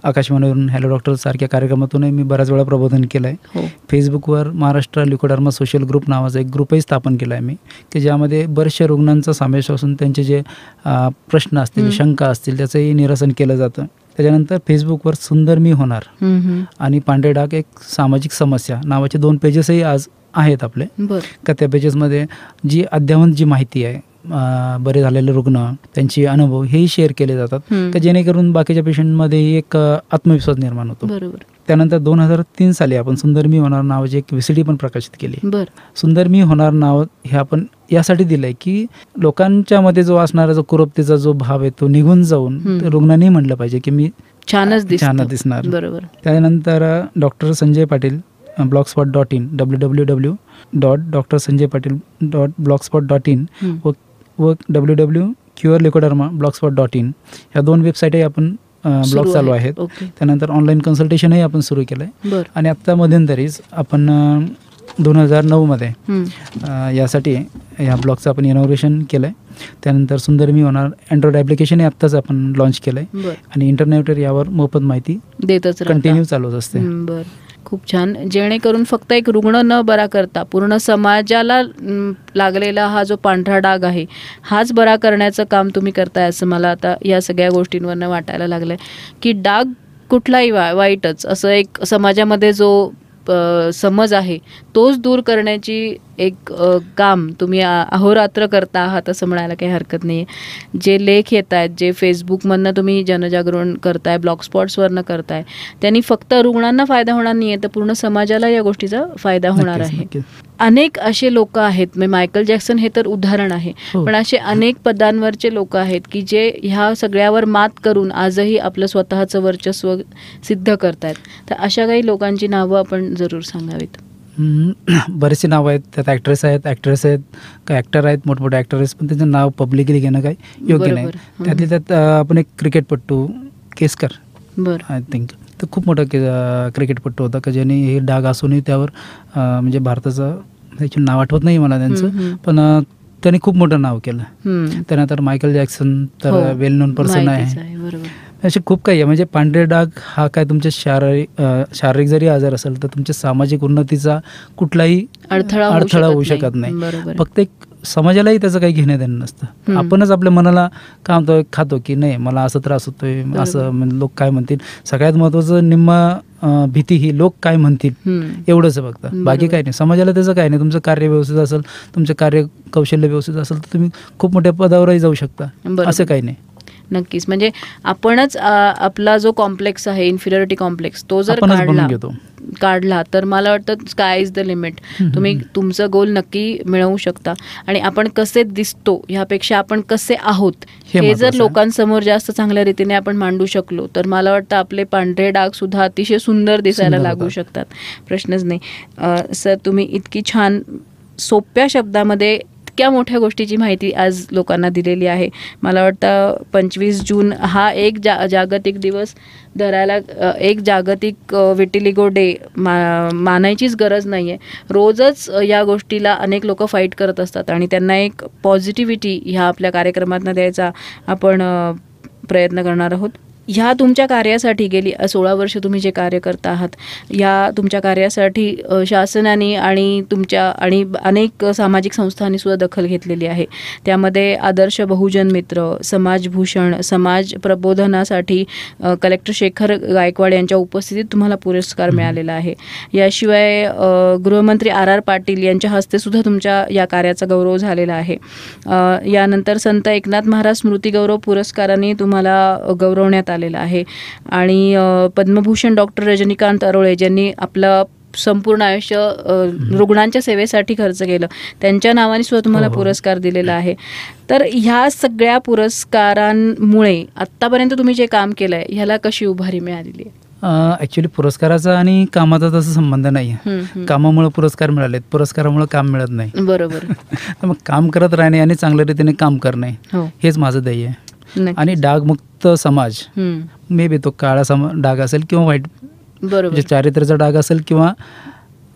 आकाशवाणीवरून हॅलो डॉक्टर सारख्या कार्यक्रमातूनही मी बऱ्याच वेळा प्रबोधन केलं आहे. फेसबुकवर महाराष्ट्र ल्युकोडर्मा सोशल ग्रुप नावाचा एक ग्रुपही स्थापन केला आहे मी, की ज्यामध्ये बऱ्याचशा रुग्णांचा समावेश असून त्यांचे जे प्रश्न असतील, शंका असतील, त्याचंही निरसन केलं जातं. त्याच्यानंतर फेसबुकवर सुंदर मी होणार आणि पांढरे डाग एक सामाजिक समस्या नावाचे 2 पेजेसही आज आहेत आपले. का त्या पेजेसमध्ये जी अद्ययावत जी माहिती आहे, बरे झालेले रुग्ण, त्यांचे अनुभव हेही शेअर केले जातात, का जेणेकरून बाकीच्या पेशंटमध्ये एक आत्मविश्वास निर्माण होतो. त्यानंतर 2003 साली आपण सुंदर मी होणार नावाची एक VCD पण प्रकाशित केली. सुंदर मी होणार नाव हे आपण यासाठी दिलंय की लोकांच्या मध्ये जो असणारा जो कुरूपतेचा जो भाव आहे तो निघून जाऊन रुग्णांनी म्हटलं पाहिजे की मी छानच दिसणार. त्यानंतर doctor Sanjay Patil www.drsanjaypatil.blogspot.in www.drsanjaypatil.blogspot.in व www.curelecoderma.blogspot.in ह्या 2 वेबसाईटही आपण ब्लॉग चालू आहेत. त्यानंतर ऑनलाईन कन्सल्टेशनही आपण सुरू केलं आहे. आणि आत्ता मध्यंतरीच आपण 2009मध्ये यासाठी ह्या ब्लॉगचं आपण इनॉग्रेशन केलं आहे. त्यानंतर सुंदर मी होणार अँड्रॉइड ॲप्लिकेशनही आत्ताच आपण लॉन्च केलं आहे. आणि इंटरनेटवर यावर मोफत माहिती देतच कंटिन्यू चालूच असते. बरं, खूप छान. जेणेकरून फक्त एक रुग्ण न बरा करता पूर्ण समाजाला लागलेला हा जो पांढरा डाग आहे हाच बरा करण्याचं काम तुम्ही करताय असं मला आता या सगळ्या गोष्टींवरनं वाटायला लागलं आहे की डाग कुठलाही वाईटच असं एक समाजामध्ये जो समज आहे तोच दूर करण्याची एक काम तुम्ही अहोरात्र करता आहात असं म्हणायला काही हरकत नाही आहे. जे लेख येत आहेत, जे फेसबुकमधनं तुम्ही जनजागरण करताय, ब्लॉग स्पॉट्सवरनं करताय, त्यांनी फक्त रुग्णांना फायदा होणार नाही आहे तर पूर्ण समाजाला या गोष्टीचा फायदा होणार आहे. अनेक असे लोक आहेत, मायकल जॅक्सन हे तर उदाहरण आहे, पण असे अनेक पदांवरचे लोक आहेत की जे ह्या सगळ्यावर मात करून आजही आपलं स्वतःचं वर्चस्व सिद्ध करतायत. तर अशा काही लोकांची नावं आपण जरूर सांगावीत. बरेचसे नावं आहेत. त्यात ॲक्ट्रेस आहेत, ॲक्ट्रेस आहेत, काही ॲक्टर आहेत, मोठमोठे ॲक्टर आहेत, पण त्याचं नाव पब्लिकली घेणं काही योग्य नाही. त्यातले त्यात आपण एक क्रिकेटपट्टू केसकर आय थिंक तर खूप मोठा क्रिकेटपट्टू होता का ज्याने हे डाग असूनही त्यावर म्हणजे भारताचं त्याचे नाव आठवत नाही मला त्यांचं, पण त्यांनी खूप मोठं नाव केलं. त्यानंतर मायकल जॅक्सन तर वेल नोन पर्सन आहे. असे खूप काही आहे. म्हणजे पांढरे डाग हा काय तुमच्या शारीरिक जरी आजार असेल तर तुमच्या सामाजिक उन्नतीचा कुठलाही अडथळा होऊ शकत नाही. फक्त एक समाजालाही त्याचं काही घेणं देणं नसतं. आपणच आपल्या मनाला काय म्हणतो खातो की नाही मला असं त्रास होतोय, असं लोक काय म्हणतील. सगळ्यात महत्त्वाचं निम्मा भीती ही लोक काय म्हणतील एवढंच आहे फक्त, बाकी काही नाही. समाजाला त्याचं काही नाही. तुमचं कार्य व्यवस्थित असेल, तुमचं कार्य कौशल्य व्यवस्थित असेल तर तुम्ही खूप मोठ्या पदावरही जाऊ शकता, असं काही नाही. नक्कीच. म्हणजे आपणच आपला जो कॉम्प्लेक्स आहे, इन्फिरियरिटी कॉम्प्लेक्स, तो जर काढला तर मला वाटतं स्काय इज द लिमिट. तुम्ही तुमचं गोल नक्की मिळवू शकता. आणि आपण कसे दिसतो ह्यापेक्षा आपण कसे आहोत हे जर लोकांसमोर जास्त चांगल्या रीतीने आपण मांडू शकलो तर मला वाटतं आपले पांढरे डाग सुद्धा अतिशय सुंदर दिसायला लागू शकतात. प्रश्नच नाही. सर, तुम्ही इतकी छान सोप्या शब्दामध्ये इतक्या मोठ्या गोष्टीची माहिती आज लोकांना दिलेली आहे. मला वाटतं 25 जून हा एक जागतिक दिवस धरायला, एक जागतिक विटिलिगो डे मानायचीच गरज नाही आहे. रोजच या गोष्टीला अनेक लोक फाईट करत असतात आणि त्यांना एक पॉझिटिव्हिटी ह्या आपल्या कार्यक्रमातून द्यायचा आपण प्रयत्न करणार आहोत. ह्या तुमच्या कार्यासाठी गेली 16 वर्ष तुम्ही जे कार्य करता आहात, या तुमच्या कार्यासाठी शासनाने आणि अनेक सामाजिक संस्थांनी सुद्धा दखल घेतलेली आहे. त्यामध्ये आदर्श बहुजन मित्र, समाजभूषण, समाज प्रबोधनासाठी कलेक्टर शेखर गायकवाड यांच्या उपस्थितीत तुम्हाला पुरस्कार मिळालेला आहे. याशिवाय गृहमंत्री RR पाटील यांच्या हस्ते सुद्धा तुमच्या या कार्याचा गौरव झालेला आहे. यानंतर संत एकनाथ महाराज स्मृतिगौरव पुरस्काराने तुम्हाला गौरवण्यात आलेला आहे. आणि पद्मभूषण डॉक्टर रजनीकांत अरोळे ज्यांनी आपलं संपूर्ण आयुष्य रुग्णांच्या सेवेसाठी खर्च केलं, त्यांच्या नावाने सुद्धा तुम्हाला पुरस्कार दिलेला आहे. तर ह्या सगळ्या पुरस्कारांमुळे आत्तापर्यंत तुम्ही जे काम केलं आहे ह्याला कशी उभारी मिळालेली आहे? ॲक्च्युली पुरस्काराचा आणि कामाचा तसा संबंध नाही आहे. कामामुळे पुरस्कार मिळालेत, पुरस्कारामुळे काम मिळत नाही. बरोबर. मग काम करत राहणे आणि चांगल्या रीतीने काम करणे हेच माझं ध्येय आहे. आणि डागमुक्त समाज, मे बी तो काळा डाग असेल किंवा व्हाईट, म्हणजे चारित्र्याचा डाग असेल किंवा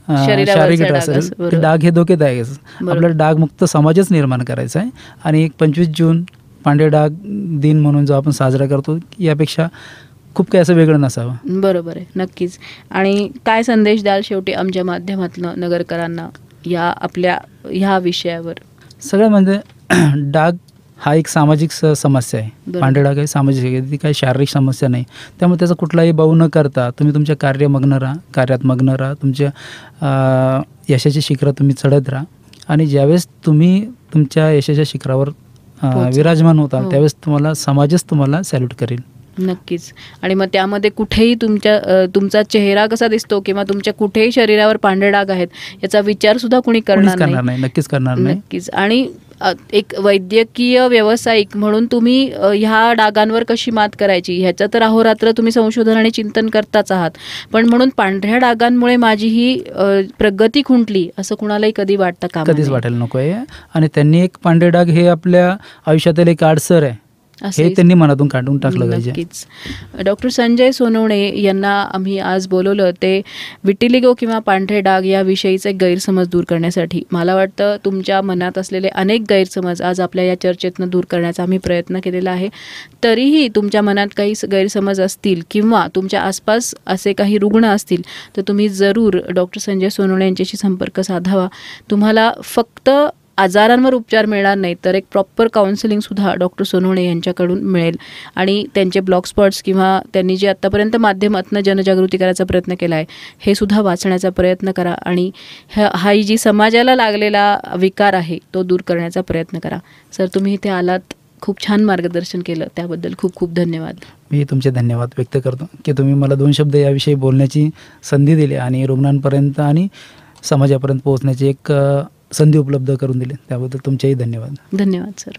शारीरिक असेल, ते डाग हे धोकेदायक आहे. आपल्याला डागमुक्त समाजच निर्माण करायचा आहे. आणि 25 जून पांढरे डाग दिन म्हणून जो आपण साजरा करतो यापेक्षा खूप काही असं वेगळं नसावं. बरोबर आहे, नक्कीच. आणि काय संदेश द्याल शेवटी आमच्या माध्यमातून नगरकरांना या आपल्या ह्या विषयावर? सगळं म्हणजे डाग हा एक सामाजिक समस्या आहे. पांढरे डाग ही सामाजिक आहे, ती काही शारीरिक समस्या नाही. त्यामुळे त्याचा कुठलाही बाऊ न करता तुम्ही तुमच्या कार्यात मग्न राहा. तुमच्या यशाच्या शिखरात तुम्ही चढत राहा. आणि ज्यावेळेस तुम्ही तुमच्या यशाच्या शिखरावर विराजमान होता त्यावेळेस तुम्हाला समाजच तुम्हाला सॅल्यूट करेल. नक्कीच. आणि मग त्यामध्ये कुठेही तुमचा चेहरा कसा दिसतो किंवा तुमच्या कुठेही शरीरावर पांढरे डाग आहेत याचा विचार सुद्धा कोणी करणार नाही. नक्कीच करणार नाही. नक्कीच. आणि एक वैद्यकीय व्यावसायिक म्हणून तुम्ही ह्या डागांवर कशी मात करायची ह्याचं तर अहोरात्र तुम्ही संशोधन आणि चिंतन करताच आहात, पण म्हणून पांढऱ्या डागांमुळे माझी ही प्रगती खुंटली असं कुणालाही कधी वाटतं का? कधीच वाटायला नको आहे. आणि त्यांनी एक पांढरे डाग हे आपल्या आयुष्यातील एक आडसर आहे हे त्यांनी मनातून काढून टाकलं पाहिजे. नक्कीच. डॉक्टर संजय सोनवणे यांना आम्ही आज बोलवलं ते विटिलिगो किंवा पांढरे डाग याविषयीचे गैरसमज दूर करण्यासाठी. मला वाटतं तुमच्या मनात असलेले अनेक गैरसमज आज आपल्या या चर्चेतनं दूर करण्याचा आम्ही प्रयत्न केलेला आहे. तरीही तुमच्या मनात काही गैरसमज असतील किंवा तुमच्या आसपास असे काही रुग्ण असतील तर तुम्ही जरूर डॉक्टर संजय सोनवणे यांच्याशी संपर्क साधावा. तुम्हाला फक्त आजारांवर उपचार मिळणार नाही तर एक प्रॉपर काउन्सिलिंगसुद्धा डॉक्टर सोनवणे यांच्याकडून मिळेल. आणि त्यांचे ब्लॉग स्पॉट्स किंवा त्यांनी जे आत्तापर्यंत माध्यमातून जनजागृती करायचा प्रयत्न केला आहे हे सुद्धा वाचण्याचा प्रयत्न करा आणि हा जी समाजाला लागलेला विकार आहे तो दूर करण्याचा प्रयत्न करा. सर, तुम्ही इथे आलात, खूप छान मार्गदर्शन केलं, त्याबद्दल खूप खूप धन्यवाद. मी तुमचे धन्यवाद व्यक्त करतो की तुम्ही मला 2 शब्द याविषयी बोलण्याची संधी दिली आणि रुग्णांपर्यंत आणि समाजापर्यंत पोहोचण्याची एक संधी उपलब्ध करून दिली, त्याबद्दल तुमचेही धन्यवाद. धन्यवाद सर.